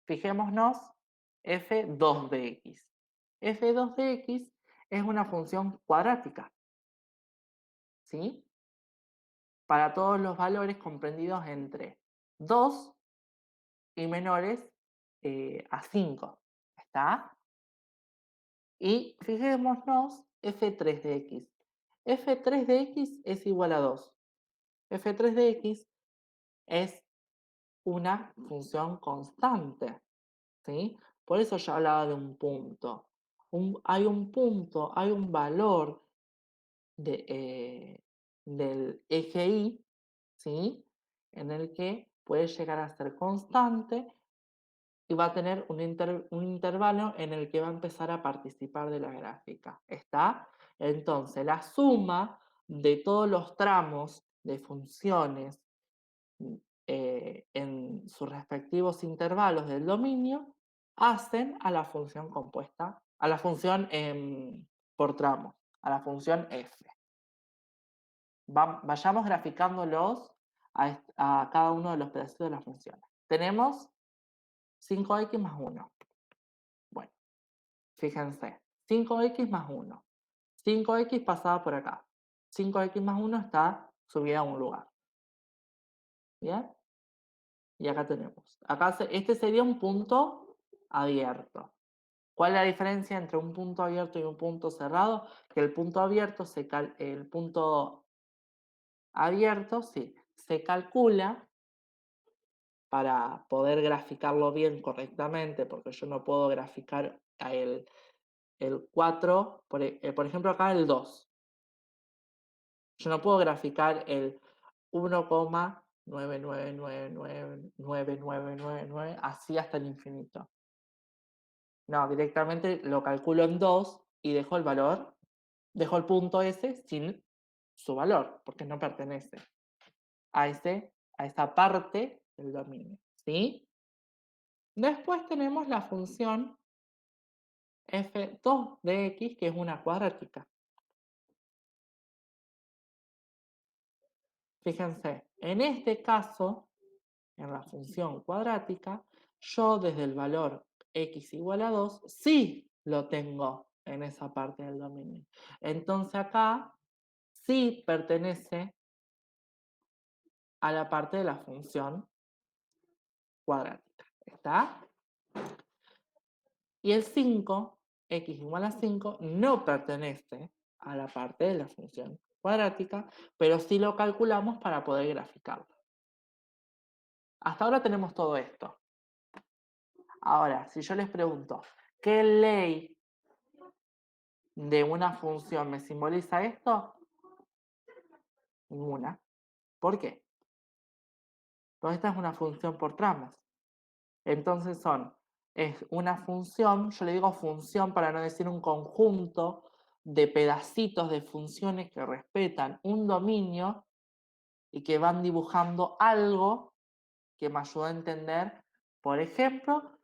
Fijémonos f2 de x. f2 de x es una función cuadrática, ¿sí? Para todos los valores comprendidos entre 2 y menores a 5. ¿Está? Y fijémonos f3 de x. f3 de x es igual a 2. f3 de x es una función constante, ¿sí? Por eso yo hablaba de un punto. Hay un punto, hay un valor del eje Y, ¿sí? En el que puede llegar a ser constante y va a tener un intervalo en el que va a empezar a participar de la gráfica. ¿Está? Entonces, la suma de todos los tramos de funciones en sus respectivos intervalos del dominio hacen a la función compuesta, a la función por tramos, a la función f. Vayamos graficándolos a cada uno de los pedacitos de la función. Tenemos 5x más 1. Bueno, fíjense, 5x más 1. 5x pasaba por acá. 5x más 1 está subida a un lugar. ¿Bien? Y acá tenemos. Acá este sería un punto abierto. ¿Cuál es la diferencia entre un punto abierto y un punto cerrado? Que el punto abierto sí, se calcula para poder graficarlo bien correctamente, porque yo no puedo graficar el 4, por ejemplo acá el 2. Yo no puedo graficar el 1,9999999 así hasta el infinito. No, directamente lo calculo en 2 y dejo el valor, dejo el punto ese sin su valor, porque no pertenece a esa parte del dominio, ¿sí? Después tenemos la función f2 de x, que es una cuadrática. Fíjense, en este caso, en la función cuadrática, yo desde el valor x igual a 2, sí lo tengo en esa parte del dominio. Entonces acá sí pertenece a la parte de la función cuadrática. ¿Está? Y el 5, x igual a 5, no pertenece a la parte de la función cuadrática, pero sí lo calculamos para poder graficarlo. Hasta ahora tenemos todo esto. Ahora, si yo les pregunto, ¿qué ley de una función me simboliza esto? Ninguna. ¿Por qué? Porque esta es una función por tramos. Entonces es una función, yo le digo función para no decir un conjunto de pedacitos de funciones que respetan un dominio y que van dibujando algo que me ayuda a entender, por ejemplo,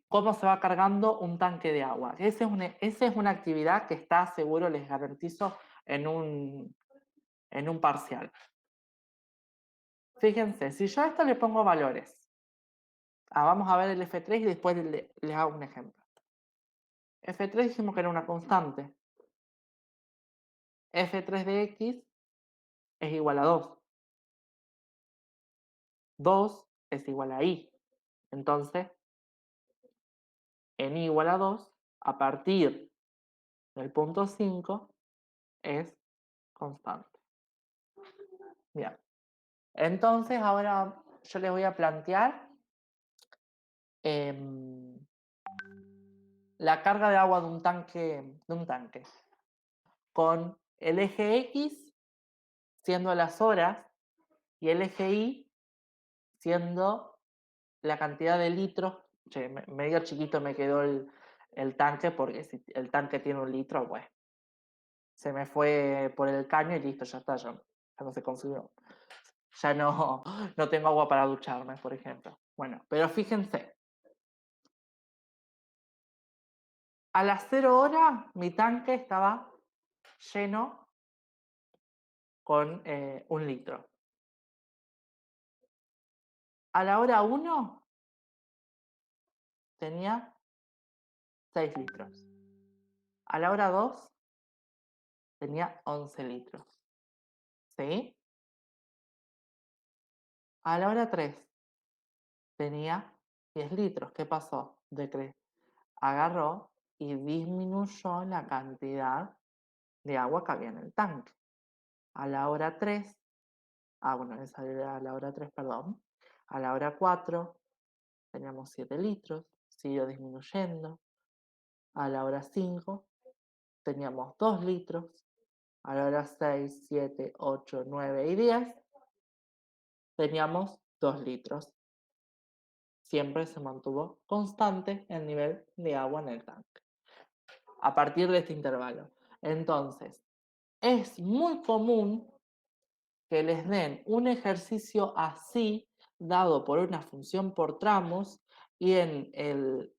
cómo se va cargando un tanque de agua. Esa es una actividad que está seguro, les garantizo, en un parcial. Fíjense, si yo a esto le pongo valores, vamos a ver el F3 y después les hago un ejemplo. F3 dijimos que era una constante. F3 de X es igual a 2. 2 es igual a Y. Entonces, en Y igual a 2, a partir del punto 5, es constante. Bien. Entonces, ahora yo les voy a plantear la carga de agua de un tanque, con el eje X siendo las horas y el eje Y siendo la cantidad de litros. Che, medio chiquito me quedó el tanque, porque si el tanque tiene 1 litro, pues se me fue por el caño y listo, ya está, ya no se consumió. Ya no tengo agua para ducharme, por ejemplo. Bueno, pero fíjense, a las 0 horas mi tanque estaba lleno con 1 litro. A la hora 1 tenía 6 litros. A la hora 2 tenía 11 litros. ¿Sí? A la hora 3 tenía 10 litros. ¿Qué pasó? Agarró y disminuyó la cantidad de agua que había en el tanque. A la hora 3, bueno, esa era a la hora 3, perdón. A la hora 4 teníamos 7 litros, siguió disminuyendo. A la hora 5 teníamos 2 litros. A la hora 6, 7, 8, 9 y 10 teníamos 2 litros. Siempre se mantuvo constante el nivel de agua en el tanque a partir de este intervalo. Entonces, es muy común que les den un ejercicio así, dado por una función por tramos, y en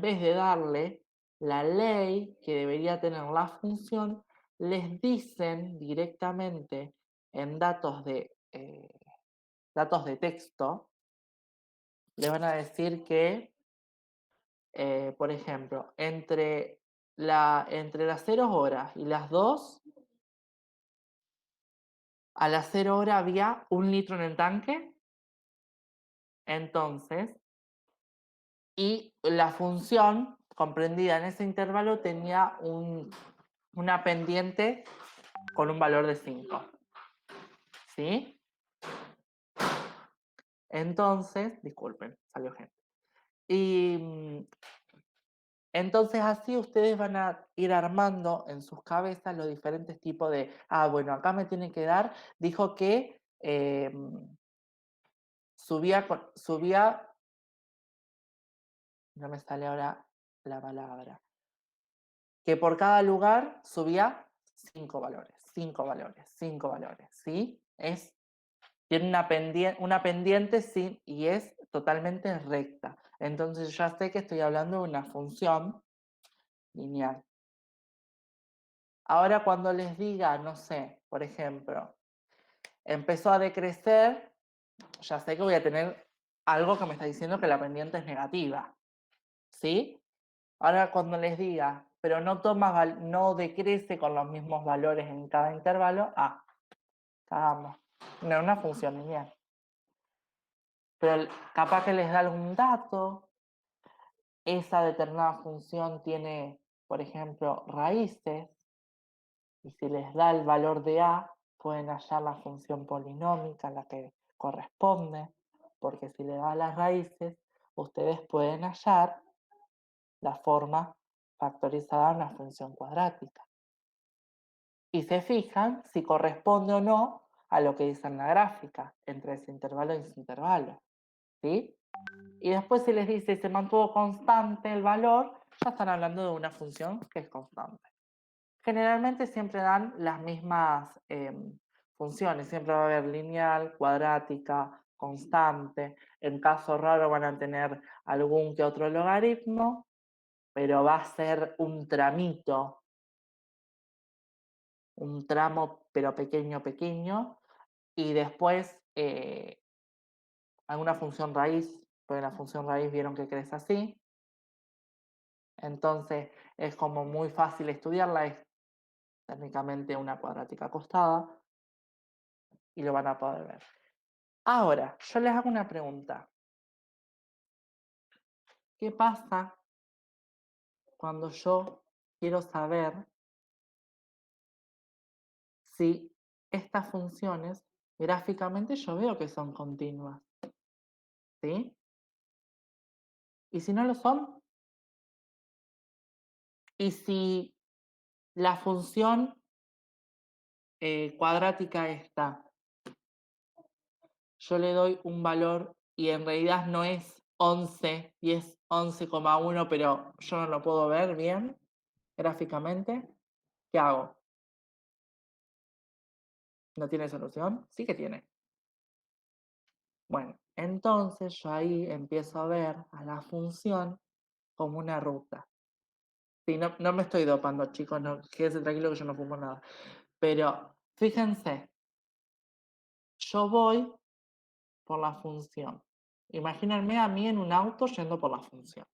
vez de darle la ley que debería tener la función, les dicen directamente en datos de texto, les van a decir que, por ejemplo, entre las 0 horas y las 2, a las 0 horas había 1 litro en el tanque. Entonces, y la función comprendida en ese intervalo tenía una pendiente con un valor de 5. ¿Sí? Entonces, disculpen, salió gente. Y entonces así ustedes van a ir armando en sus cabezas los diferentes tipos de, bueno, acá me tiene que dar, dijo que subía, no me sale ahora la palabra, que por cada lugar subía 5 valores, 5 valores, 5 valores, ¿sí? Tiene una pendiente sí, y es totalmente recta. Entonces ya sé que estoy hablando de una función lineal. Ahora cuando les diga, no sé, por ejemplo, empezó a decrecer, ya sé que voy a tener algo que me está diciendo que la pendiente es negativa. ¿sí? Ahora cuando les diga, pero no decrece con los mismos valores en cada intervalo, cagamos. No es una función lineal. Pero capaz que les da algún dato, esa determinada función tiene, por ejemplo, raíces, y si les da el valor de a, pueden hallar la función polinómica, la que corresponde, porque si le da las raíces, ustedes pueden hallar la forma factorizada de una función cuadrática. Y se fijan si corresponde o no a lo que dice en la gráfica, entre ese intervalo y ese intervalo. ¿Sí? Y después se les dice se mantuvo constante el valor, ya están hablando de una función que es constante. Generalmente siempre dan las mismas funciones, siempre va a haber lineal, cuadrática, constante. En caso raro van a tener algún que otro logaritmo, pero va a ser un tramito, un tramo pero pequeño, pequeño, y después alguna función raíz, porque la función raíz vieron que crece así, entonces es como muy fácil estudiarla, es técnicamente una cuadrática acostada y lo van a poder ver. Ahora, yo les hago una pregunta. ¿Qué pasa cuando yo quiero saber si estas funciones gráficamente yo veo que son continuas? ¿Sí? ¿Y si no lo son? ¿Y si la función cuadrática esta, yo le doy un valor y en realidad no es 11 y es 11,1, pero yo no lo puedo ver bien gráficamente? ¿Qué hago? ¿No tiene solución? Sí que tiene. Bueno, entonces yo ahí empiezo a ver a la función como una ruta. Sí, no me estoy dopando, chicos, no, quédense tranquilos que yo no fumo nada. Pero fíjense, yo voy por la función. Imagínense a mí en un auto yendo por la función.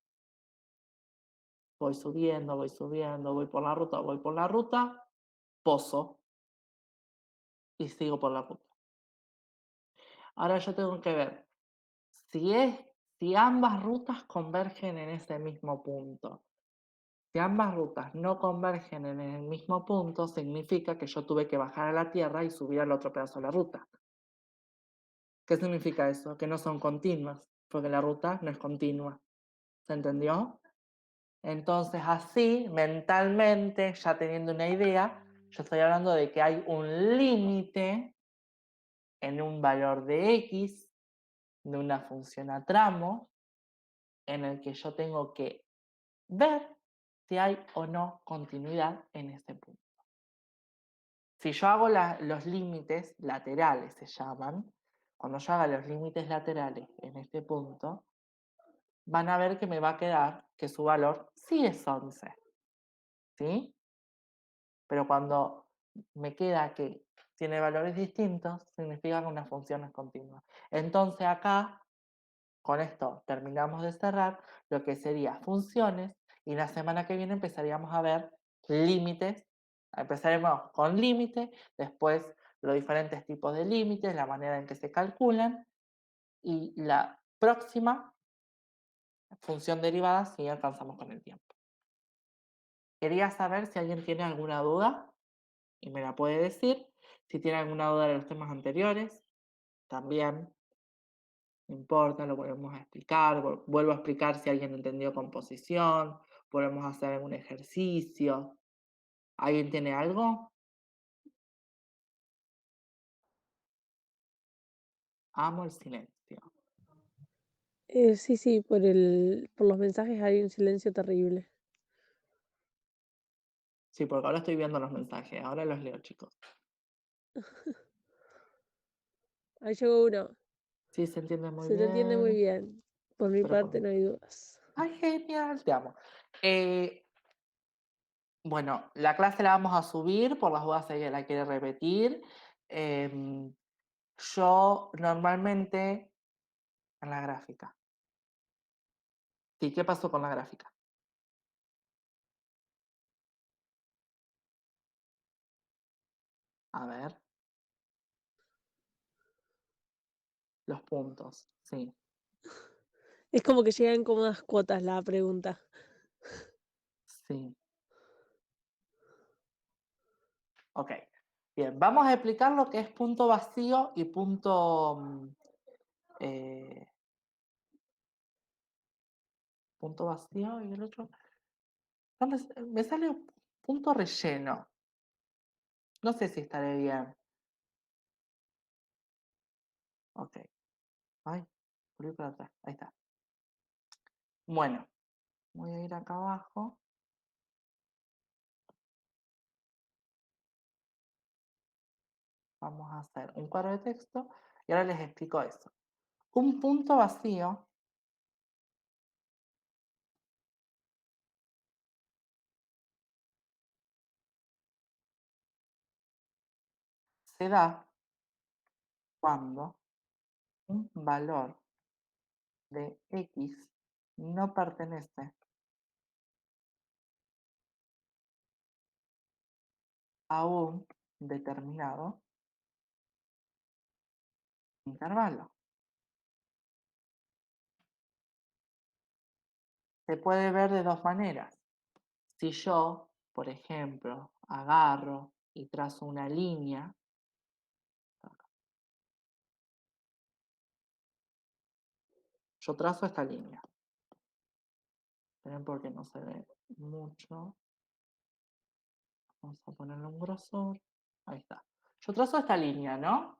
Voy subiendo, voy por la ruta, pozo y sigo por la ruta. Ahora yo tengo que ver si ambas rutas convergen en ese mismo punto. Si ambas rutas no convergen en el mismo punto, significa que yo tuve que bajar a la tierra y subir al otro pedazo de la ruta. ¿Qué significa eso? Que no son continuas, porque la ruta no es continua. ¿Se entendió? Entonces, así, mentalmente, ya teniendo una idea, yo estoy hablando de que hay un límite en un valor de x de una función a tramo en el que yo tengo que ver si hay o no continuidad en ese punto. Si yo hago los límites laterales, se llaman, cuando yo haga los límites laterales en este punto, van a ver que me va a quedar que su valor sí es 11, ¿sí? Pero cuando me queda que tiene valores distintos, significa que una función es continua. Entonces acá, con esto terminamos de cerrar lo que sería funciones y la semana que viene empezaríamos a ver límites. Empezaremos con límite, después los diferentes tipos de límites, la manera en que se calculan y la próxima función derivada si alcanzamos con el tiempo. Quería saber si alguien tiene alguna duda y me la puede decir. Si tiene alguna duda de los temas anteriores, también no importa, lo volvemos a explicar. Vuelvo a explicar si alguien entendió composición. Volvemos a hacer algún ejercicio. ¿Alguien tiene algo? Amo el silencio. Sí, por los mensajes hay un silencio terrible. Sí, porque ahora estoy viendo los mensajes. Ahora los leo, chicos. Ahí llegó uno. Sí, se entiende muy Se te entiende muy bien. bien. Por mi Pero parte no hay dudas. ¡ay, genial! Te amo. Bueno, la clase la vamos a subir, por las dudas si alguien la quiere repetir. Yo normalmente en la gráfica. Sí, ¿qué pasó con la gráfica? A ver, los puntos, sí. Es como que llega en cómodas cuotas la pregunta. Sí. Ok. Bien, vamos a explicar lo que es punto vacío y eh, punto vacío y el otro. Me sale punto relleno. No sé si estaré bien. Ok. Ay, volví para atrás. Ahí está. Bueno, voy a ir acá abajo. Vamos a hacer un cuadro de texto y ahora les explico eso. Un punto vacío se da cuando un valor de x no pertenece a un determinado intervalo. Se puede ver de dos maneras. Si yo, por ejemplo, agarro y trazo una línea, yo trazo esta línea. Esperen porque no se ve mucho. Vamos a ponerle un grosor. Ahí está. Yo trazo esta línea, ¿no?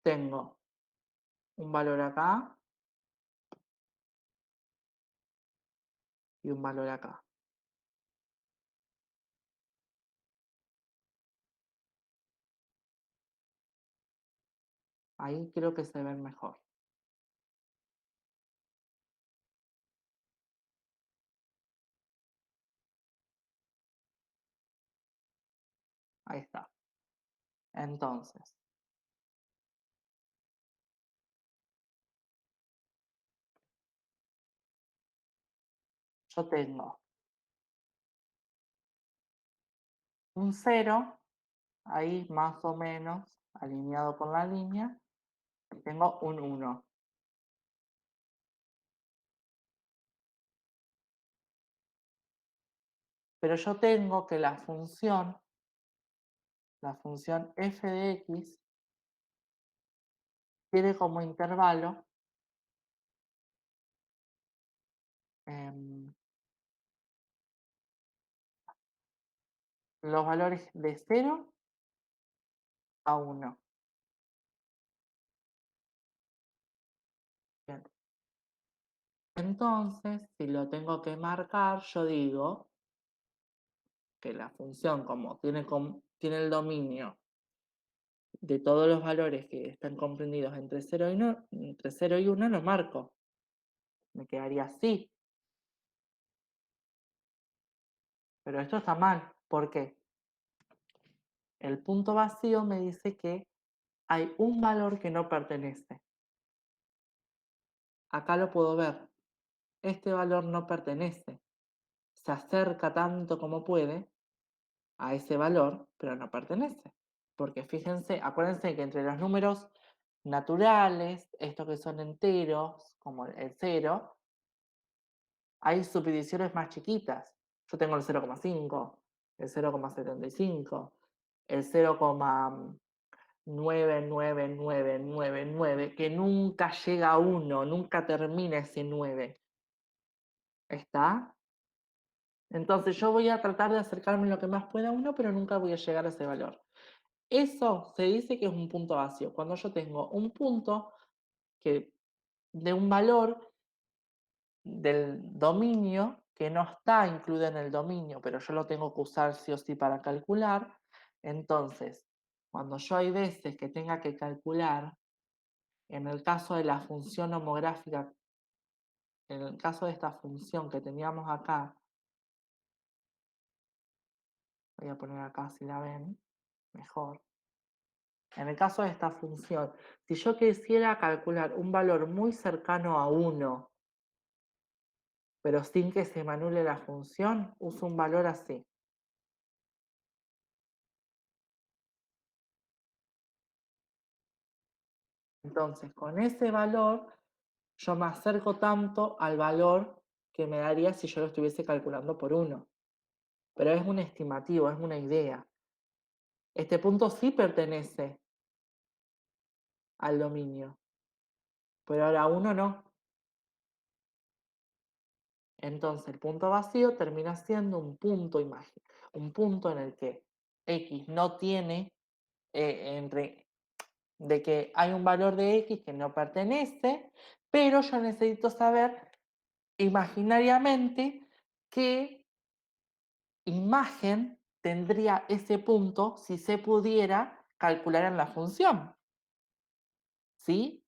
Tengo un valor acá y un valor acá. Ahí creo que se ven mejor. Ahí está. Entonces, yo tengo un 0, ahí más o menos, alineado con la línea, y tengo un 1. Pero yo tengo que la función f de x, tiene como intervalo em, los valores de 0 a 1. Bien. Entonces, si lo tengo que marcar, yo digo que la función, como tiene el dominio de todos los valores que están comprendidos entre 0 y 1, entre 0 y 1 lo marco. Me quedaría así. Pero esto está mal. ¿Por qué? El punto vacío me dice que hay un valor que no pertenece. Acá lo puedo ver. Este valor no pertenece. Se acerca tanto como puede a ese valor, pero no pertenece. Porque fíjense, acuérdense que entre los números naturales, estos que son enteros, como el 0, hay subdivisiones más chiquitas. Yo tengo el 0,5, el 0,75, el 0,99999, que nunca llega a 1, nunca termina ese 9. ¿Está? Entonces yo voy a tratar de acercarme lo que más pueda a 1, pero nunca voy a llegar a ese valor. Eso se dice que es un punto vacío. Cuando yo tengo un punto que, de un valor del dominio que no está incluido en el dominio, pero yo lo tengo que usar sí o sí para calcular, entonces, cuando yo hay veces que tenga que calcular, en el caso de la función homográfica, en el caso de esta función que teníamos acá, voy a poner acá si la ven, mejor. En el caso de esta función, si yo quisiera calcular un valor muy cercano a 1, pero sin que se me anule la función, uso un valor así. Entonces, con ese valor, yo me acerco tanto al valor que me daría si yo lo estuviese calculando por 1. Pero es un estimativo, es una idea. Este punto sí pertenece al dominio, pero ahora 1 no. Entonces, el punto vacío termina siendo un punto un punto en el que X no tiene, de que hay un valor de X que no pertenece, pero yo necesito saber imaginariamente qué imagen tendría ese punto si se pudiera calcular en la función. ¿Sí?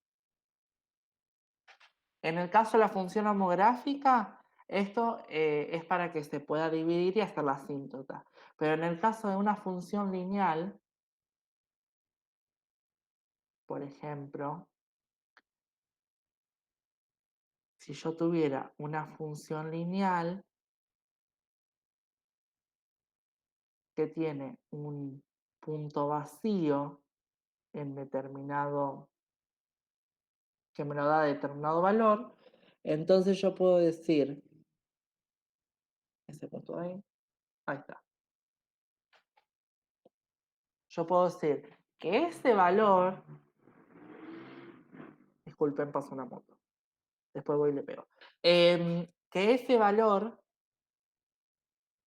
En el caso de la función homográfica, esto es para que se pueda dividir y hacer la asíntota. Pero en el caso de una función lineal, por ejemplo, si yo tuviera una función lineal que tiene un punto vacío en determinado, que me lo da determinado valor, entonces yo puedo decir, ese punto ahí está. Yo puedo decir que ese valor, disculpen, pasó una moto, después voy y le pego, que ese valor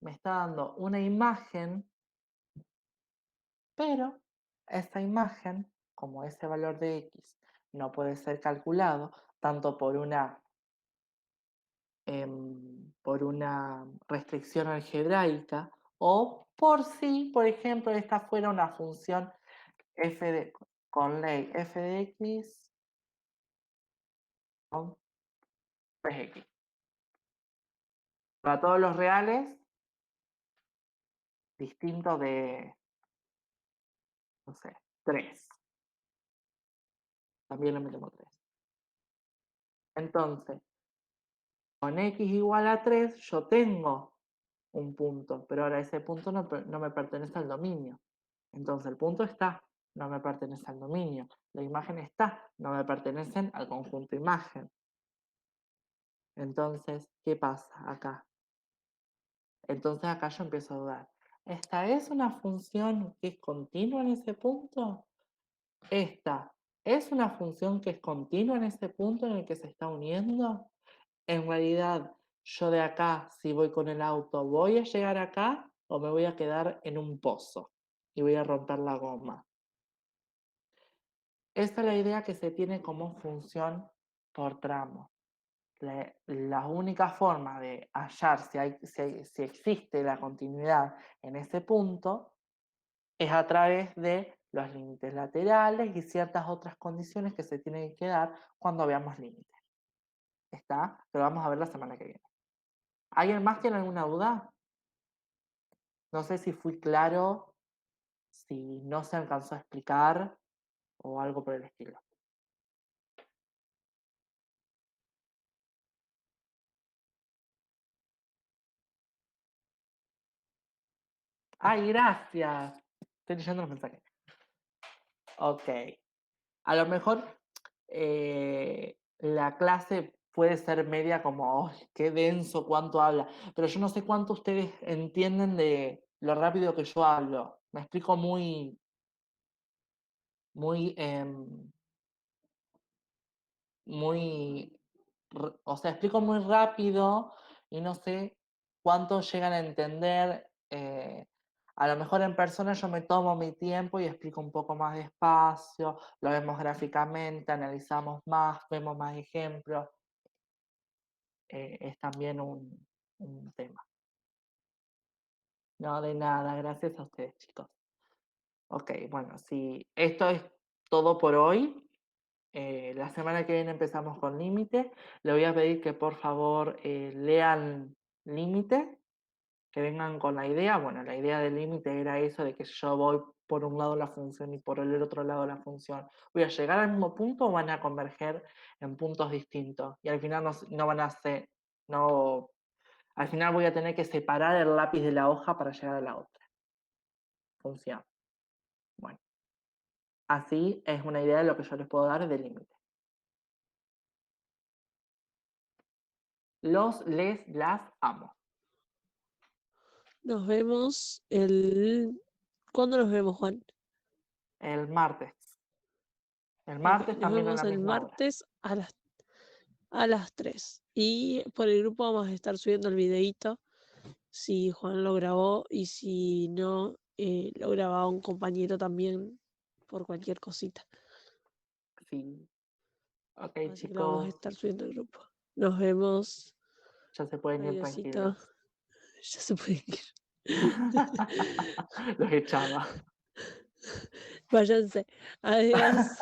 me está dando una imagen, pero esa imagen, como ese valor de X no puede ser calculado tanto por una restricción algebraica o por si, por ejemplo, esta fuera una función con ley f de x con 3x. Para todos los reales, distinto de, no sé, 3. También le metemos 3. Entonces, con x igual a 3, yo tengo un punto, pero ahora ese punto no me pertenece al dominio. Entonces, el punto está, no me pertenece al dominio. La imagen está, no me pertenecen al conjunto imagen. Entonces, ¿qué pasa acá? Entonces acá yo empiezo a dudar. ¿Esta es una función que es continua en ese punto? ¿Esta es una función que es continua en ese punto en el que se está uniendo? En realidad, yo de acá, si voy con el auto, ¿voy a llegar acá o me voy a quedar en un pozo y voy a romper la goma? Esa es la idea que se tiene como función por tramo. La única forma de hallar si existe la continuidad en ese punto es a través de los límites laterales y ciertas otras condiciones que se tienen que dar cuando veamos límites. ¿Está? Pero vamos a ver la semana que viene. ¿Alguien más tiene alguna duda? No sé si fui claro, si no se alcanzó a explicar o algo por el estilo. ¡Ay, gracias! Estoy leyendo los mensajes. Ok. A lo mejor la clase puede ser media como, ¡ay, qué denso, cuánto habla! Pero yo no sé cuánto ustedes entienden de lo rápido que yo hablo. Me explico muy, o sea, explico muy rápido y no sé cuánto llegan a entender. A lo mejor en persona yo me tomo mi tiempo y explico un poco más despacio, lo vemos gráficamente, analizamos más, vemos más ejemplos. Es también un tema. No, de nada, gracias a ustedes, chicos. Ok, bueno, si esto es todo por hoy. La semana que viene empezamos con límite. Le voy a pedir que por favor lean límite que vengan con la idea. Bueno, la idea del límite era eso, de que si yo voy por un lado la función y por el otro lado la función, ¿voy a llegar al mismo punto o van a converger en puntos distintos? Y al final no van a ser, no, al final voy a tener que separar el lápiz de la hoja para llegar a la otra función. Bueno, así es una idea de lo que yo les puedo dar de límite. Las amo. Nos vemos ¿Cuándo nos vemos, Juan? El martes. El Ok, martes nos también a vemos la el misma hora. martes a las 3. Y por el grupo vamos a estar subiendo el videíto. Si Juan lo grabó y si no, lo grababa un compañero también por cualquier cosita. Sí. Ok, Así que lo vamos a chicos, estar subiendo al grupo. Nos vemos. ya se pueden ir Adiósito. tranquilos. Ya se puede ir. Los echaba. Váyanse. Adiós.